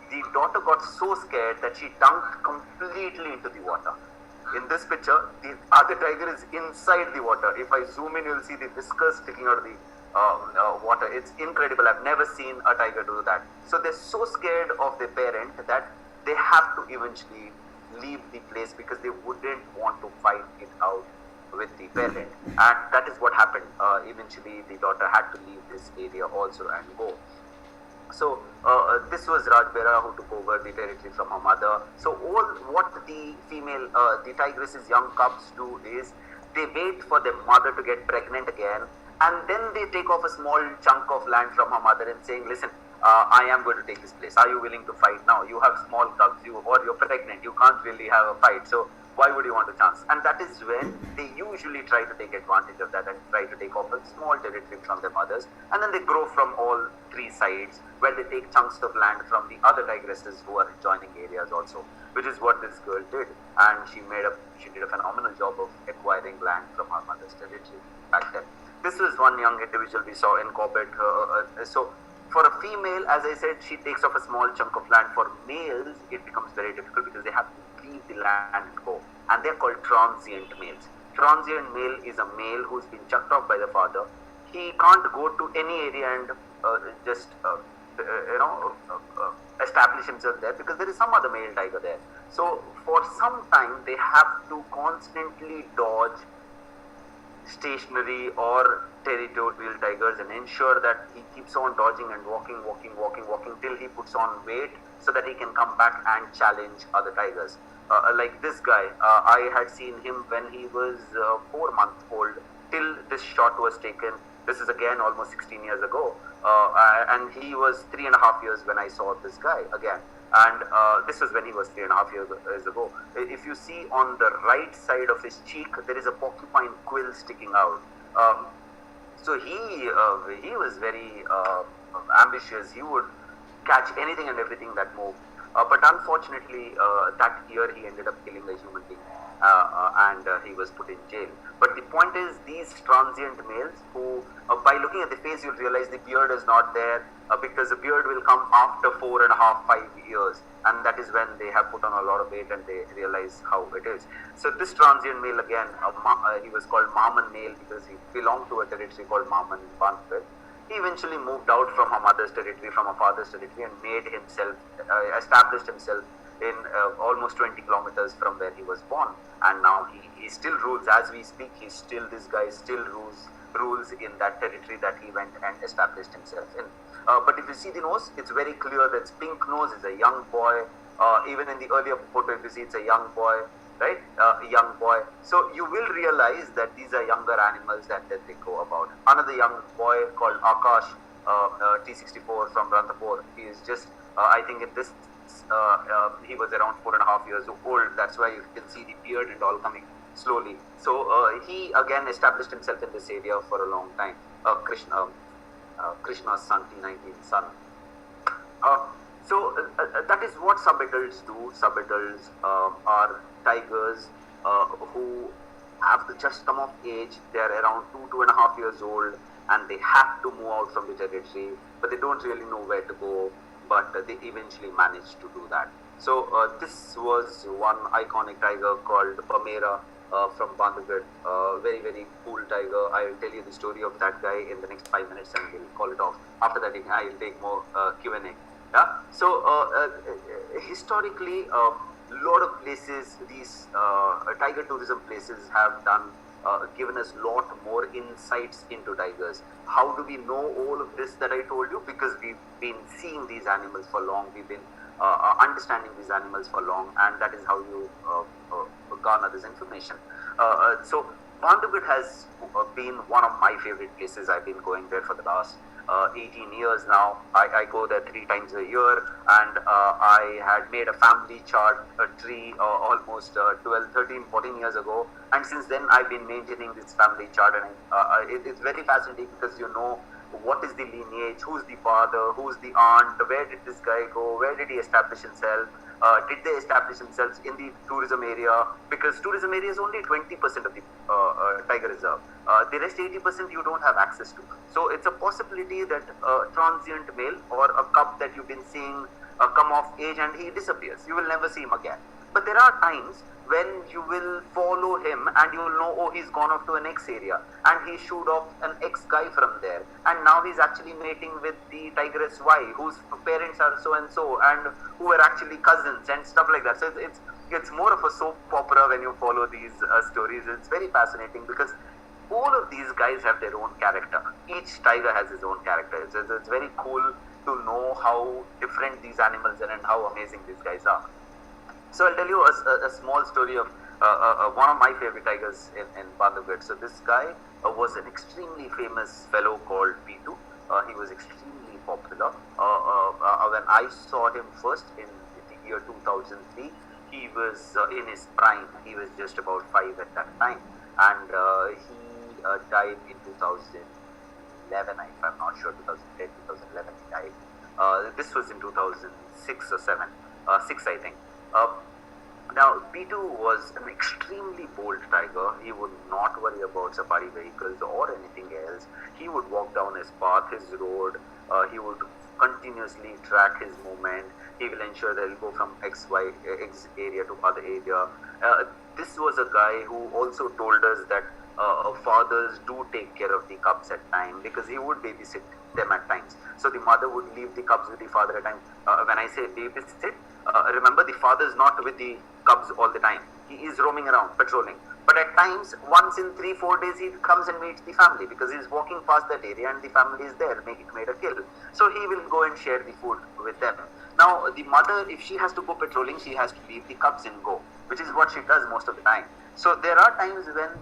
The daughter got so scared that she dunked completely into the water. In this picture, the other tiger is inside the water. If I zoom in, you'll see the whiskers sticking out of the water. It's incredible. I've never seen a tiger do that. So they're so scared of their parent that they have to eventually leave the place, because they wouldn't want to fight it out with the parent. And that is what happened. Eventually, the daughter had to leave this area also and go. So this was Rajbera, who took over the territory from her mother. So all what the female, the tigress's young cubs do is they wait for their mother to get pregnant again, and then they take off a small chunk of land from her mother and saying, listen, I am going to take this place. Are you willing to fight now? You have small cubs, or you're pregnant. You can't really have a fight. So why would you want a chance? And that is when they usually try to take advantage of that and try to take off a small territory from their mothers. And then they grow from all three sides, where they take chunks of land from the other tigresses who are adjoining areas also, which is what this girl did. And she did a phenomenal job of acquiring land from her mother's territory back then. This was one young individual we saw in Corbett. So for a female, as I said, she takes off a small chunk of land. For males, it becomes very difficult because they have to leave the land and go. And they're called transient males. Transient male is a male who's been chucked off by the father. He can't go to any area and establish himself there, because there is some other male tiger there. So for some time, they have to constantly dodge stationary or territorial tigers and ensure that he keeps on dodging and walking till he puts on weight so that he can come back and challenge other tigers. Like this guy, I had seen him when he was 4 months old till this shot was taken. This is again almost 16 years ago, and he was 3.5 years when I saw this guy again. And this was when he was 3.5 years ago. If you see on the right side of his cheek, there is a porcupine quill sticking out. So he was very ambitious. He would catch anything and everything that moved. But unfortunately, that year he ended up killing a human being, and he was put in jail. But the point is, these transient males who, by looking at the face, you'll realize the beard is not there, because the beard will come after 4.5, 5 years, and that is when they have put on a lot of weight and they realize how it is. So this transient male again, he was called Maman male because he belonged to a territory called Maman Banfred. He eventually moved out from a mother's territory, from a father's territory, and made himself, established himself in almost 20 kilometers from where he was born. And now he still rules as we speak. This guy still rules in that territory that he went and established himself in. But if you see the nose, it's very clear that it's pink nose. Is a young boy. Even in the earlier photo, if you see, it's a young boy, right? Young boy. So you will realize that these are younger animals that they go about. Another young boy called Akash, T64 from Rantapur. He is just, I think in this, he was around 4.5 years old. That's why you can see the beard and all coming slowly. So he again established himself in this area for a long time. Krishna's son, T19 son. So that is what subadults do. Subadults are tigers who have just come of age. They are around 2.5 years old, and they have to move out from the territory, but they don't really know where to go. But they eventually manage to do that. So this was one iconic tiger called Pamera from Bandhavgarh. Very, very cool tiger. I will tell you the story of that guy in the next 5 minutes and we'll call it off. After that, I will take more Q&A. Yeah? So historically, a lot of places, these tiger tourism places have done given us a lot more insights into tigers. How do we know all of this that I told you? Because we've been seeing these animals for long, we've been understanding these animals for long, and that is how you garner this information. So Bandhavgarh has been one of my favorite places. I've been going there for the last 18 years now. I go there 3 times a year, and I had made a family chart, a tree almost 12, 13, 14 years ago, and since then I've been maintaining this family chart, and it's very fascinating because you know what is the lineage, who's the father, who's the aunt, where did this guy go, where did he establish himself, did they establish themselves in the tourism area, because tourism area is only 20% of the tiger reserve. The rest 80% you don't have access to. So it's a possibility that a transient male or a cub that you've been seeing come of age and he disappears. You will never see him again. But there are times when you will follow him and you will know, oh, he's gone off to an X area and he shooed off an X guy from there, and now he's actually mating with the tigress Y, whose parents are so and so, and who are actually cousins and stuff like that. So it's more of a soap opera when you follow these stories. It's very fascinating because all of these guys have their own character. Each tiger has his own character. It's very cool to know how different these animals are and how amazing these guys are. So I'll tell you a small story of one of my favorite tigers in Bandhavgarh. So this guy was an extremely famous fellow called P2. He was extremely popular. When I saw him first in the year 2003, he was in his prime. He was just about 5 at that time, and he died in 2011. If I'm not sure, 2010, 2011 he died. This was in 2006 or 7, 6 I think. Now, P2 was an extremely bold tiger. He would not worry about safari vehicles or anything else. He would walk down his path, his road. He would continuously track his movement. He will ensure that he'll go from X area to other area. This was a guy who also told us that fathers do take care of the cubs at times, because he would babysit them at times. So the mother would leave the cubs with the father at times. When I say babysit, remember the father is not with the cubs all the time. He is roaming around, patrolling. But at times, once in 3-4 days, he comes and meets the family because he's walking past that area and the family is there, made a kill. So he will go and share the food with them. Now, the mother, if she has to go patrolling, she has to leave the cubs and go, which is what she does most of the time. So there are times when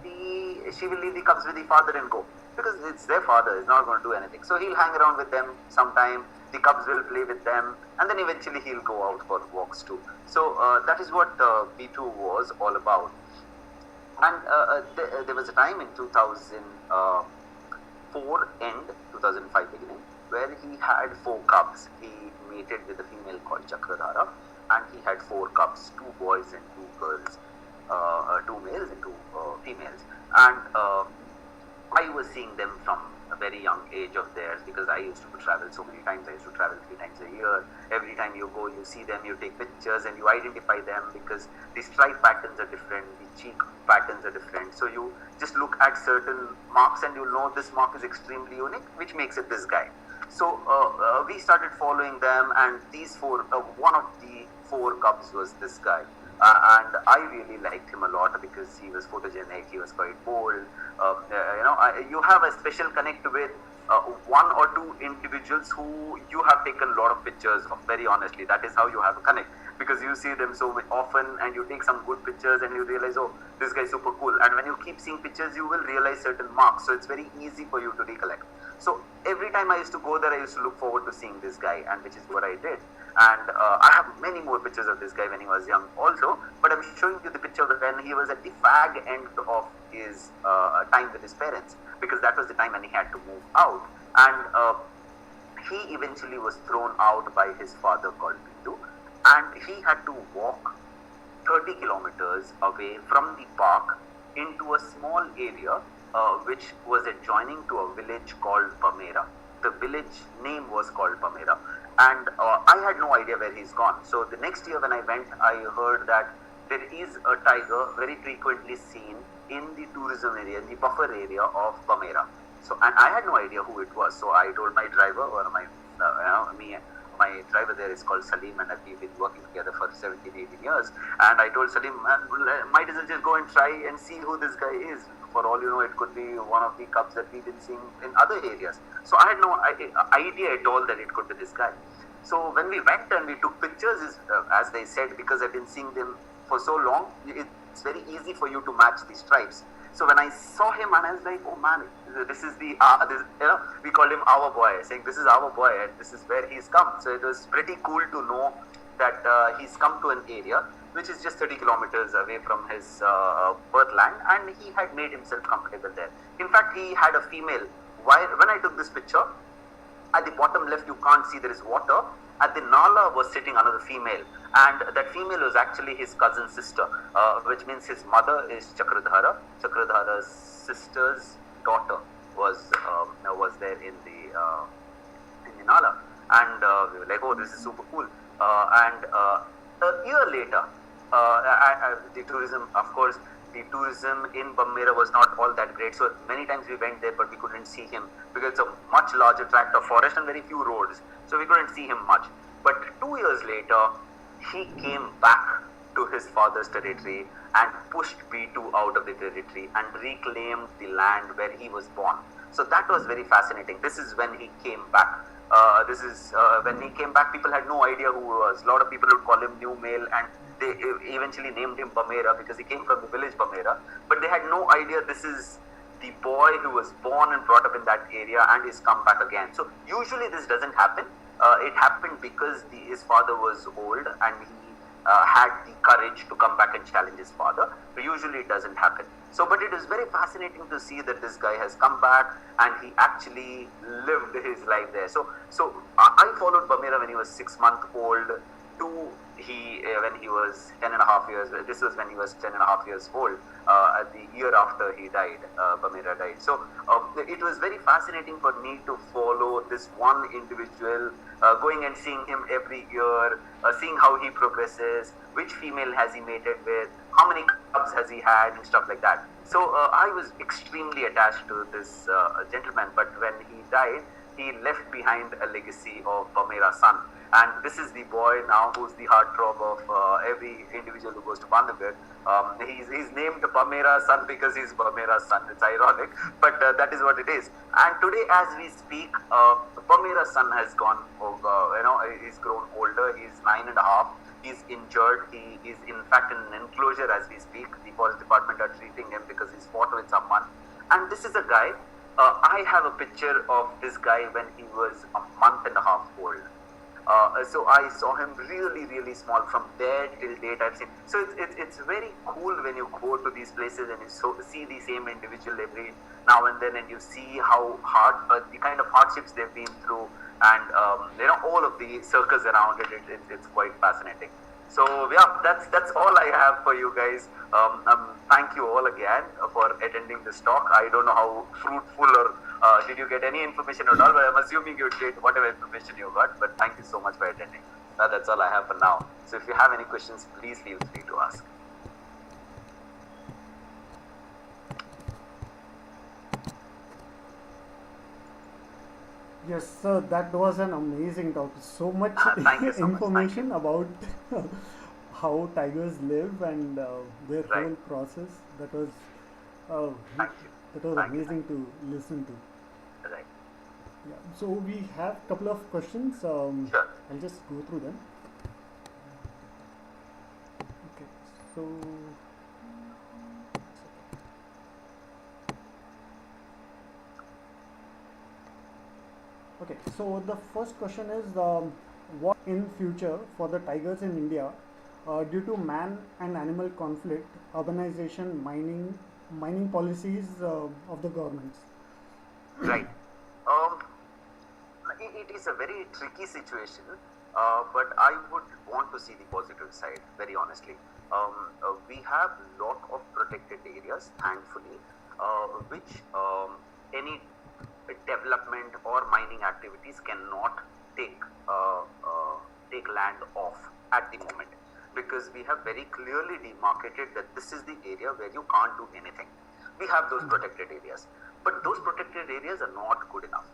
she will leave the cubs with the father and go because it's their father, is not going to do anything. So he'll hang around with them sometime, the cubs will play with them, and then eventually he'll go out for walks too. So that is what B2 was all about. And there was a time in 2004 end, 2005 beginning, where he had 4 cubs. He mated with a female called Chakradhara, and he had 4 cubs, 2 boys and 2 girls, 2 males and 2 females. And I was seeing them from a very young age of theirs because I used to travel so many times. I used to travel 3 times a year. Every time you go, you see them, you take pictures and you identify them because the stripe patterns are different, the cheek patterns are different. So you just look at certain marks and you know this mark is extremely unique, which makes it this guy. So we started following them, and these 4, one of the 4 cubs was this guy. And I really liked him a lot because he was photogenic, he was quite bold. You have a special connect with 1 or 2 individuals who you have taken a lot of pictures of, very honestly. That is how you have a connect, because you see them so often and you take some good pictures and you realize, oh, this guy is super cool. And when you keep seeing pictures, you will realize certain marks. So it's very easy for you to recollect. So every time I used to go there, I used to look forward to seeing this guy, and which is what I did. And I have many more pictures of this guy when he was young also, but I'm showing you the picture of when he was at the fag end of his time with his parents, because that was the time when he had to move out. And he eventually was thrown out by his father called Bindu, and he had to walk 30 kilometers away from the park into a small area which was adjoining to a village called Pamera. The village name was called Pamera. And I had no idea where he's gone. So the next year when I went, I heard that there is a tiger very frequently seen in the tourism area, in the buffer area of Pamera. So, and I had no idea who it was. So I told my driver, or my driver there is called Salim, and we've been working together for 17, 18 years. And I told Salim, man, might as well just go and try and see who this guy is. For all you know, it could be one of the cubs that we've been seeing in other areas. So I had no idea at all that it could be this guy. So when we went and we took pictures, as they said, because I've been seeing them for so long, it's very easy for you to match the stripes. So when I saw him, and I was like, oh man, this is the, we called him our boy, saying this is our boy and this is where he's come. So it was pretty cool to know that he's come to an area which is just 30 kilometers away from his birthland, and he had made himself comfortable there. In fact, he had a female. When I took this picture, at the bottom left you can't see there is water. At the Nala was sitting another female, and that female was actually his cousin's sister, which means his mother is Chakradhara. Chakradhara's sister's daughter was there in the Nala, and we were like, oh, this is super cool. And a year later, the tourism, of course, the tourism in Pamera was not all that great. So many times we went there, but we couldn't see him because it's a much larger tract of forest and very few roads. So we couldn't see him much. But 2 years later, he came back to his father's territory and pushed B2 out of the territory and reclaimed the land where he was born. So that was very fascinating. This is when he came back. When he came back, people had no idea who he was. A lot of people would call him New Male, and they eventually named him Pamera because he came from the village Pamera. But they had no idea this is the boy who was born and brought up in that area and is come back again. So usually this doesn't happen. It happened because his father was old and he had the courage to come back and challenge his father. But usually it doesn't happen. So, but it is very fascinating to see that this guy has come back and he actually lived his life there. So I followed Pamera when he was 6 months old to when he was 10 and a half years. This was when he was 10 and a half years old. At the year after he died, Pamera died. So it was very fascinating for me to follow this one individual, going and seeing him every year, seeing how he progresses, which female has he mated with, how many cubs has he had, and stuff like that. So I was extremely attached to this gentleman. But when he died, he left behind a legacy of Pamera Sun. And this is the boy now who's the heartthrob of every individual who goes to Bandhavgarh. He's named Pamera Sun because he's Pamera's son. It's ironic, but that is what it is. And today, as we speak, Pamera's son has gone. He's grown older. He's 9.5. He's injured. He is in fact in an enclosure as we speak. The forest department are treating him because he's fought with someone. And this is a guy. I have a picture of this guy when he was a month and a half old. So I saw him really, really small. From there till date, I've seen. So it's very cool when you go to these places and you see the same individual every now and then, and you see how hard the kind of hardships they've been through, and all of the circles around it. It's quite fascinating. So yeah, that's all I have for you guys. Thank you all again for attending this talk. I don't know how fruitful or did you get any information at all, but I'm assuming you did whatever information you got. But thank you so much for attending. That's all I have for now. So if you have any questions, please feel free to ask. Yes, sir, that was an amazing talk. So much Thank you so much. information about how tigers live and their Right. whole process. That was uh, Thank you. that was Thank you. amazing to listen to. Right. Yeah. So we have a couple of questions. Sure. I'll just go through them. Okay. So. Okay, so the first question is what in future for the tigers in India due to man and animal conflict, urbanization, mining policies of the governments? Right. It is a very tricky situation, but I would want to see the positive side, very honestly. We have a lot of protected areas, thankfully, which any development or mining activities cannot take land off at the moment, because we have very clearly demarcated that this is the area where you can't do anything. We have those protected areas, but those protected areas are not good enough.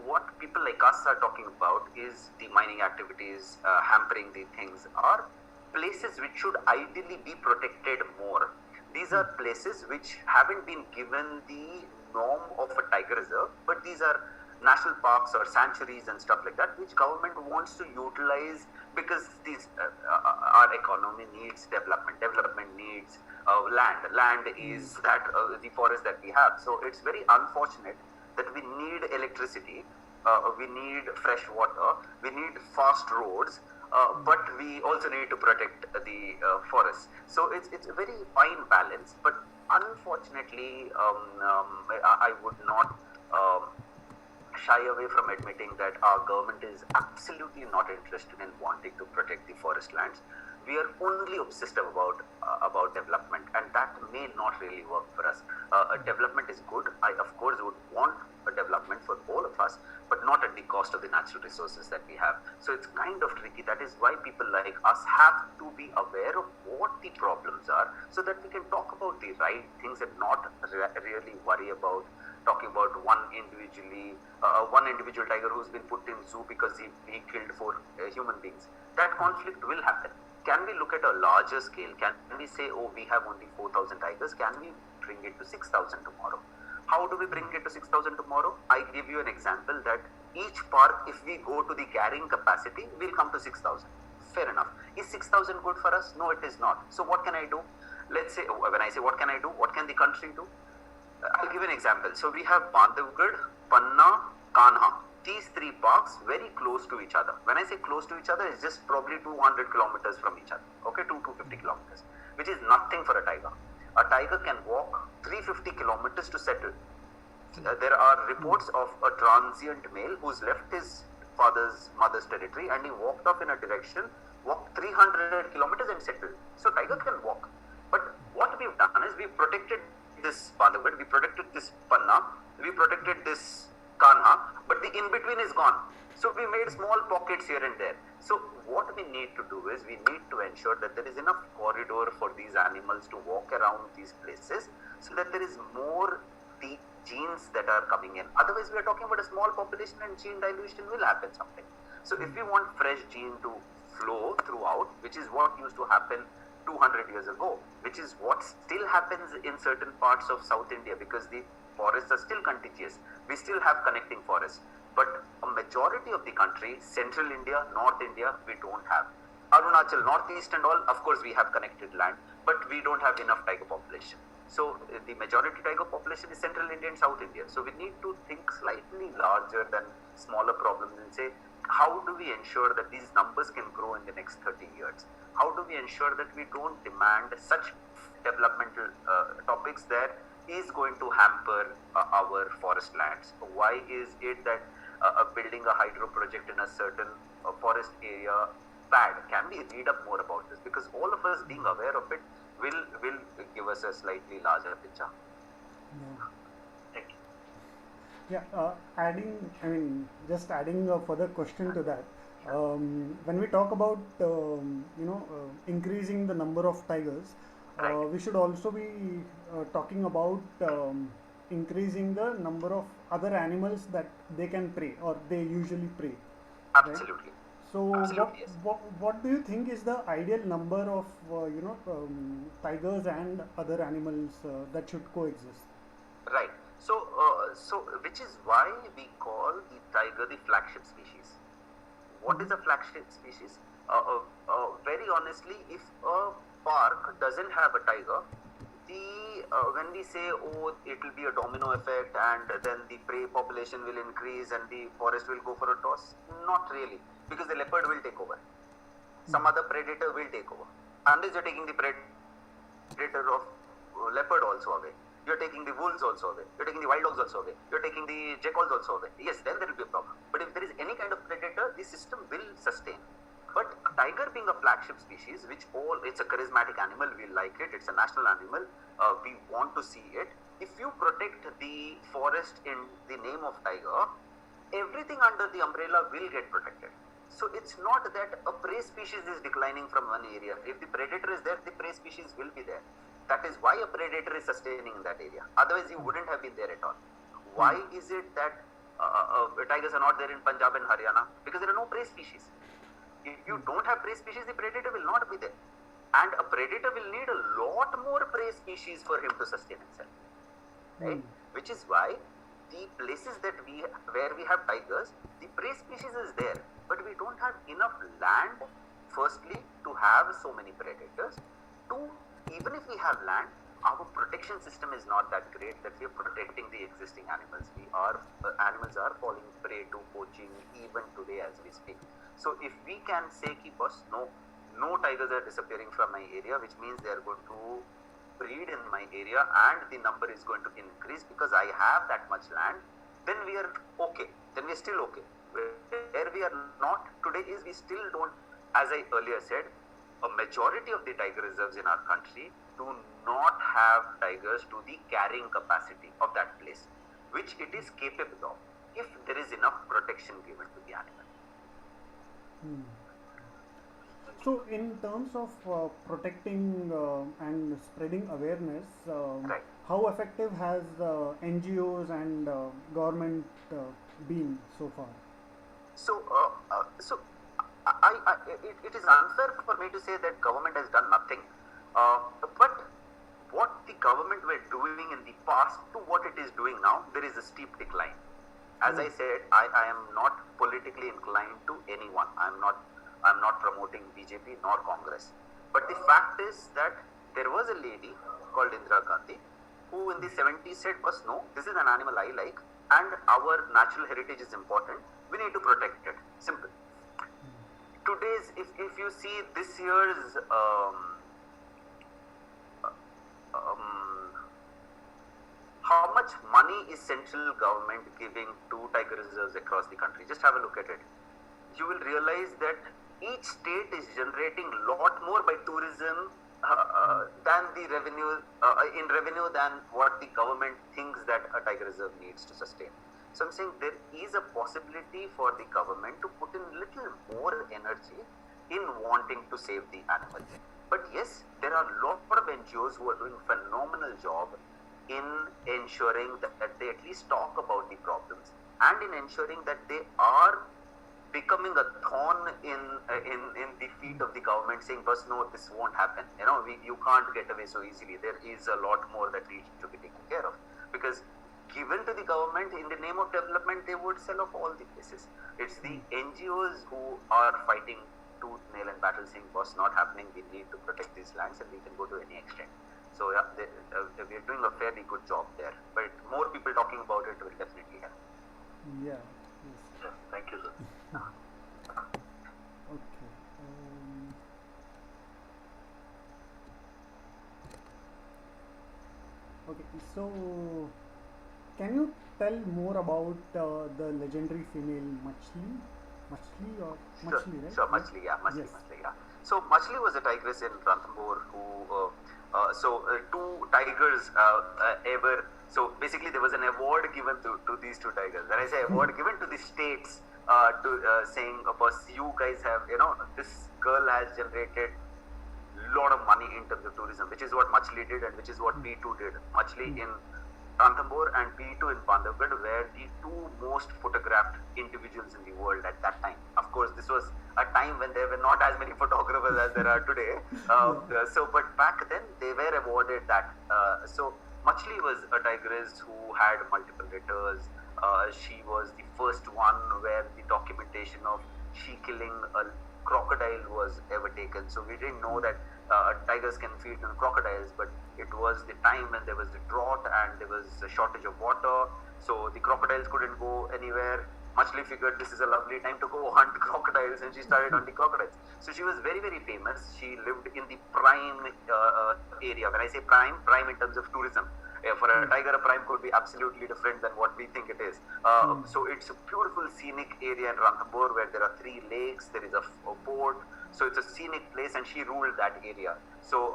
What people like us are talking about is the mining activities hampering the things are places which should ideally be protected more. These are places which haven't been given the norm of a tiger reserve, but these are national parks or sanctuaries and stuff like that, which government wants to utilize because these our economy needs development needs land is that the forest that we have. So it's very unfortunate that we need electricity, we need fresh water, we need fast roads, but we also need to protect the forests. So it's a very fine balance, but unfortunately I would not shy away from admitting that our government is absolutely not interested in wanting to protect the forest lands. We are only obsessed about development, and that may not really work for us. Development is good. I of course would want a development for all of us, but not at the cost of the natural resources that we have. So it's kind of tricky. That is why people like us have to be aware of what the problems are, so that we can talk about the right things and not really worry about talking about one individual tiger who's been put in zoo because he killed 4 human beings. That conflict will happen. Can we look at a larger scale? Can we say, oh, we have only 4,000 tigers, can we bring it to 6,000 tomorrow? How do we bring it to 6,000 tomorrow? I give you an example that each park, if we go to the carrying capacity, we'll come to 6,000. Fair enough. Is 6,000 good for us? No, it is not. So what can I do? Let's say, when I say what can I do, what can the country do? I'll give an example. So we have Bandhavgarh, Panna, Kanha. These 3 parks very close to each other. When I say close to each other, it's just probably 200 kilometers from each other. Okay, 250 kilometers, which is nothing for a tiger. A tiger can walk 350 kilometers to settle. There are reports of a transient male who's left his mother's territory, and he walked off in a direction, walked 300 kilometers and settled. So tiger can walk. But what we've done is we've protected this Bandhavgarh, we protected this Panna, we protected this Kanha, but the in-between is gone. So we made small pockets here and there. So what we need to do is we need to ensure that there is enough corridor for these animals to walk around these places, so that there is more the genes that are coming in. Otherwise, we are talking about a small population and gene dilution will happen someday. So if we want fresh gene to flow throughout, which is what used to happen 200 years ago, which is what still happens in certain parts of South India, because the forests are still contiguous. We still have connecting forests. But a majority of the country, central India, North India, we don't have. Arunachal, Northeast and all, of course we have connected land, but we don't have enough tiger population. So the majority tiger population is central India and South India. So we need to think slightly larger than smaller problems and say, how do we ensure that these numbers can grow in the next 30 years? How do we ensure that we don't demand such developmental topics that is going to hamper our forest lands? Why is it that building a hydro project in a certain forest area bad? Can we read up more about this? Because all of us being aware of it will give us a slightly larger picture. Yeah. Thank you. Yeah, just adding a further question to that. When we talk about, increasing the number of tigers, Right. we should also be talking about increasing the number of other animals that they can prey or they usually prey. Right? Absolutely. So, Absolutely, yes. what do you think is the ideal number of, tigers and other animals that should coexist? Right. So, which is why we call the tiger the flagship species. What is a flagship species? Very honestly, if a park doesn't have a tiger, when we say, oh, it will be a domino effect and then the prey population will increase and the forest will go for a toss, not really, because the leopard will take over. Some other predator will take over. Unless you're taking the predator of leopard also away. You're taking the wolves also away. You're taking the wild dogs also away. You're taking the jackals also away. Yes, then there will be a problem. But if there is any kind of predator, the system will sustain. But tiger being a flagship species, it's a charismatic animal, we like it, it's a national animal, we want to see it. If you protect the forest in the name of tiger, everything under the umbrella will get protected. So it's not that a prey species is declining from one area. If the predator is there, the prey species will be there. That is why a predator is sustaining in that area. Otherwise, you wouldn't have been there at all. Why is it that tigers are not there in Punjab and Haryana? Because there are no prey species. If you don't have prey species, the predator will not be there. And a predator will need a lot more prey species for him to sustain himself. Right? Which is why the places where we have tigers, the prey species is there. But we don't have enough land, firstly, to have so many predators. Two, even if we have land, our protection system is not that great that we are protecting the existing animals. Animals are falling prey to poaching even today as we speak. So if we can say, no tigers are disappearing from my area, which means they are going to breed in my area and the number is going to increase because I have that much land, then we are okay. Then we are still okay. Where we are not today is we still don't, as I earlier said, a majority of the tiger reserves in our country do not have tigers to the carrying capacity of that place, which it is capable of if there is enough protection given to the animal. So, in terms of protecting and spreading awareness, Right. how effective has NGOs and government been so far? It is unfair for me to say that government has done nothing. But what the government were doing in the past to what it is doing now, there is a steep decline. As I said, I am not politically inclined to anyone. I'm not promoting BJP nor Congress. But the fact is that there was a lady called Indira Gandhi who in the 70s said, no, this is an animal I like and our natural heritage is important. We need to protect it. Simple. Today's, if you see this year's how much money is central government giving to tiger reserves across the country, just have a look at it. You will realize that each state is generating a lot more by tourism than the revenue than what the government thinks that a tiger reserve needs to sustain. So I'm saying there is a possibility for the government to put in little more energy in wanting to save the animal. But yes, there are a lot of NGOs who are doing phenomenal job in ensuring that they at least talk about the problems, and in ensuring that they are becoming a thorn in the feet of the government, saying, "Boss, no, this won't happen. You can't get away so easily. There is a lot more that needs to be taken care of." Because given to the government in the name of development, they would sell off all the places. It's the NGOs who are fighting tooth, nail, and battle, saying, "Boss, not happening. We need to protect these lands, and we can go to any extent." So yeah, we are doing a fairly good job there. But more people talking about it will definitely help. Yeah. Yeah, thank you, sir. Okay. Okay. So, can you tell more about the legendary female Machli? Machli or Machli, right? Sure, Machli, yeah, Machli, Yes. Machli, yeah. So Machli was a tigress in Ranthambore who, two tigers ever. So basically, there was an award given to these two tigers. When I say award given to the states, saying, "Boss, you guys have, this girl has generated lot of money in terms of tourism," which is what Machli did, and which is what P2 did. Machli in Ranthambore and P2 in Bandhavgarh were the two most photographed individuals in the world at that time. Of course, this was a time when there were not as many photographers as there are today. But back then they were awarded that. So Machli was a tigress who had multiple litters. She was the first one where the documentation of she killing a crocodile was ever taken. So we didn't know that tigers can feed on crocodiles, but it was the time when there was the drought and there was a shortage of water, so the crocodiles couldn't go anywhere. Machli figured this is a lovely time to go hunt crocodiles, and she started hunting crocodiles. So she was very, very famous. She lived in the prime area. When I say prime in terms of tourism. For a tiger, a prime could be absolutely different than what we think it is. So it's a beautiful scenic area in Ranthambore where there are 3 lakes, there is a port. So it's a scenic place, and she ruled that area. So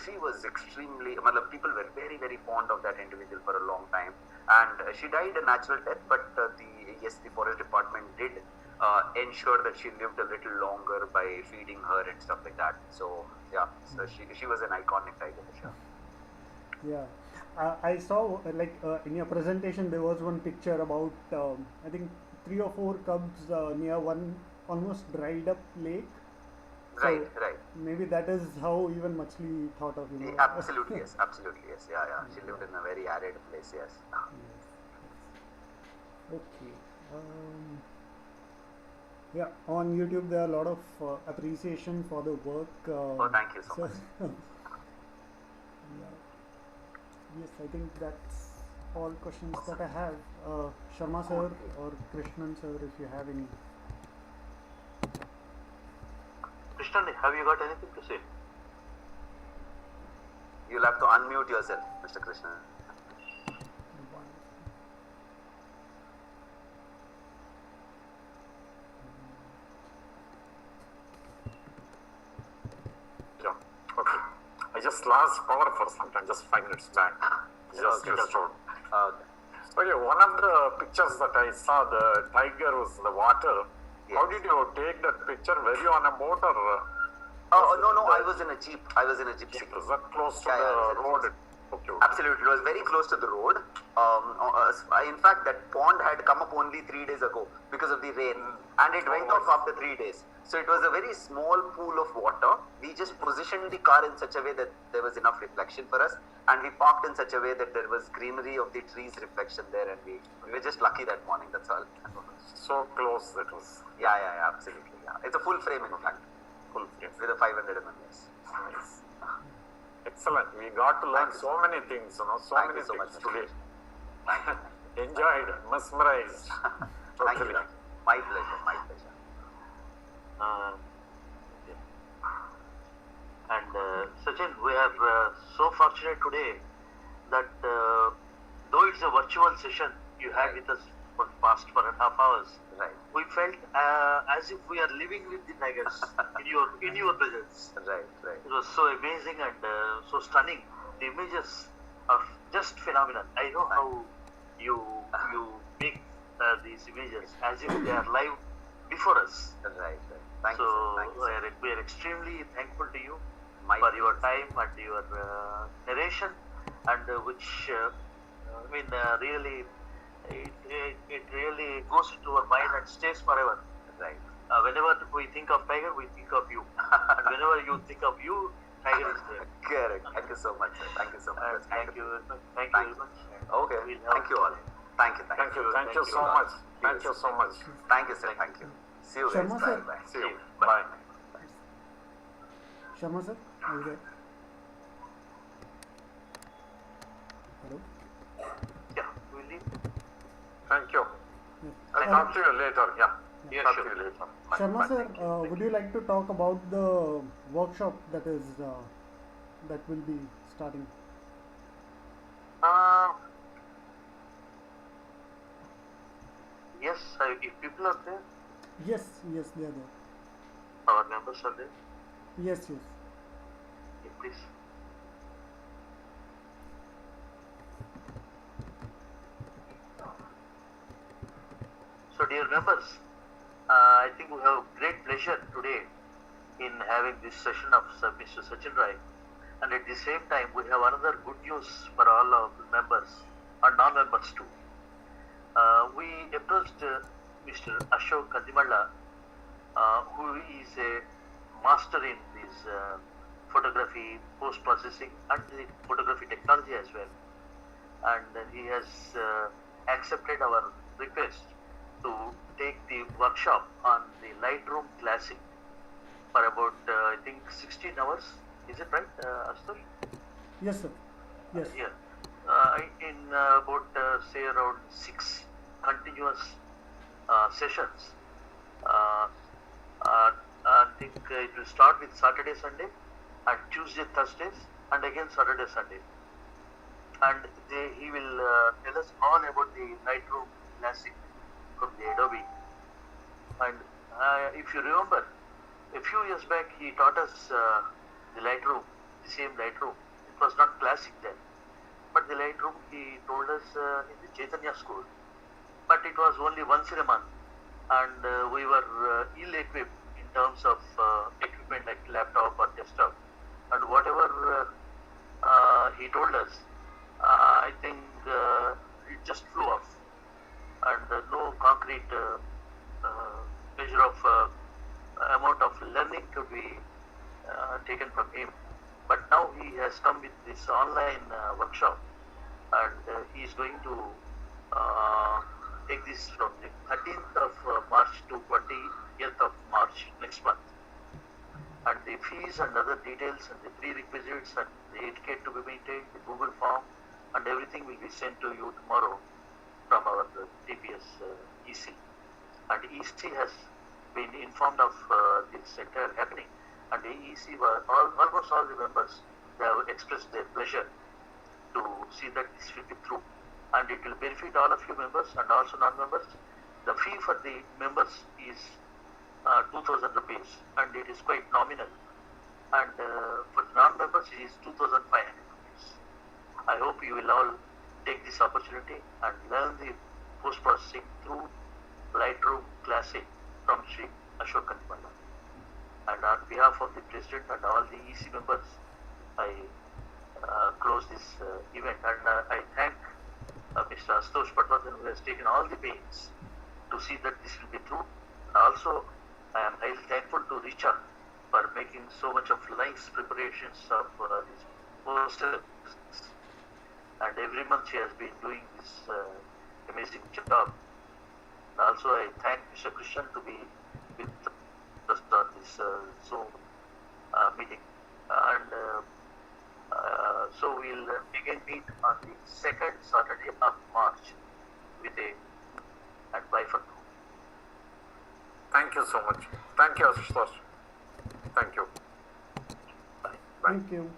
she was extremely, people were very, very fond of that individual for a long time. And she died a natural death, but the forest department did ensure that she lived a little longer by feeding her and stuff like that. So yeah, so she was an iconic tiger for sure. Yeah. I saw in your presentation there was one picture about I think 3 or 4 cubs near one almost dried up lake. Right. Maybe that is how even Machli thought of you. Absolutely yes. Yeah. She lived in a very arid place. Yes. Yes. Okay. Yeah, on YouTube there are a lot of appreciation for the work. Thank you so much. Yeah. Yes, I think that's all questions that I have. Sharma sir or Krishnan sir, if you have any. Krishnan, have you got anything to say? You'll have to unmute yourself, Mr. Krishna. Yeah, okay. I just lost power for some time, just 5 minutes back. Just restored. Okay, one of the pictures that I saw, the tiger was in the water. Yes. How did you take that picture? Were you on a boat or? No, I was in a jeep. Jeep. Was that close to the road? Okay. Absolutely, it was very close to the road. In fact, that pond had come up only 3 days ago because of the rain, and it went off after 3 days. So it was a very small pool of water. We just positioned the car in such a way that there was enough reflection for us, and we parked in such a way that there was greenery of the trees reflection there, and we were just lucky that morning. That's all. So close that was. Yeah, absolutely. Yeah, it's a full frame in fact. Full frame. With a 500 mm. Nice. Excellent. We got to learn so many things, so Thank many you so things much, today. Thank you. Enjoyed, mesmerized. Thank you. Totally. My pleasure. And Sachin, we are so fortunate today that though it's a virtual session you had with us for the past 1.5 hours, Right. we felt as if we are living with the tigers in your presence. Right. It was so amazing and so stunning. The images are just phenomenal. I know how you make these images as if they are live before us. Right. Thank So you. we are extremely thankful to you My for your time and your narration. and which really it really goes into our mind and stays forever. Right. Whenever we think of tiger, we think of you, and whenever you think of you, tiger is there. Correct. Thank you so much, sir. Thank you so much. Thank you very much. Thank you very much. Okay. Thank you all. Thank you. Thank you so much. Thank you so much. Thank you, sir. Thank you. See you guys. Sharma Bye. sir. Bye. See you. Bye. Sharma sir, are you there? Hello? Yeah, we'll leave. Thank you. Yes. I'll talk to you later. Yeah. Yeah, Talk sure. to you later. Bye. Sharma Bye. sir, would you like to talk about the workshop that will be starting? Yes, if people are there, Yes, they are there. our members are there. Yes. Yeah, please. So, dear members, I think we have great pleasure today in having this session of Mr. Sachin Rai, and at the same time, we have another good news for all of the members and non-members too. We approached Mr. Ashok Kadimalla, who is a master in this photography, post-processing, and the photography technology as well. And he has accepted our request to take the workshop on the Lightroom Classic for about, I think, 16 hours. Is it right, Astush? Yes, sir. Yes. Yeah. In about, say, around 6 continuous sessions. I think it will start with Saturday, Sunday, and Tuesday, Thursdays, and again Saturday, Sunday. And he will tell us all about the Lightroom Classic from the Adobe. And if you remember, a few years back he taught us the Lightroom, the same Lightroom. It was not Classic then, but the Lightroom he told us in the Chaitanya school. But it was only once in a month, and we were ill-equipped in terms of equipment like laptop or desktop. And whatever he told us, I think it just flew off, and no concrete measure of amount of learning could be taken from him. But now he has come with this online workshop, and he is going to take this from the 13th of March to 20th of March next month. And the fees and other details and the prerequisites and the etiquette to be maintained, the Google form, and everything will be sent to you tomorrow from our TPS EC. And EC has been informed of this entire happening, and the EC were almost all the members, they have expressed their pleasure to see that this will be through, and it will benefit all of you members and also non-members. The fee for the members is 2,000 rupees, and it is quite nominal, and for non-members it is 2,500 rupees. I hope you will all take this opportunity and learn the post-processing through Lightroom Classic from Sri Ashok Kadimalla. And on behalf of the President and all the EC members, I close this event, and I thank Mr. Astosh Patwardhan, who has taken all the pains to see that this will be true. And also, I am highly thankful to Richa for making so much of nice preparations of these posters. And every month she has been doing this amazing job. And also, I thank Mr. Krishnan to be with us on this Zoom meeting. And so we'll again meet on the second Saturday of March with and bye for now. Thank you so much. Thank you, Ashutosh. Thank you. Bye. Thank you.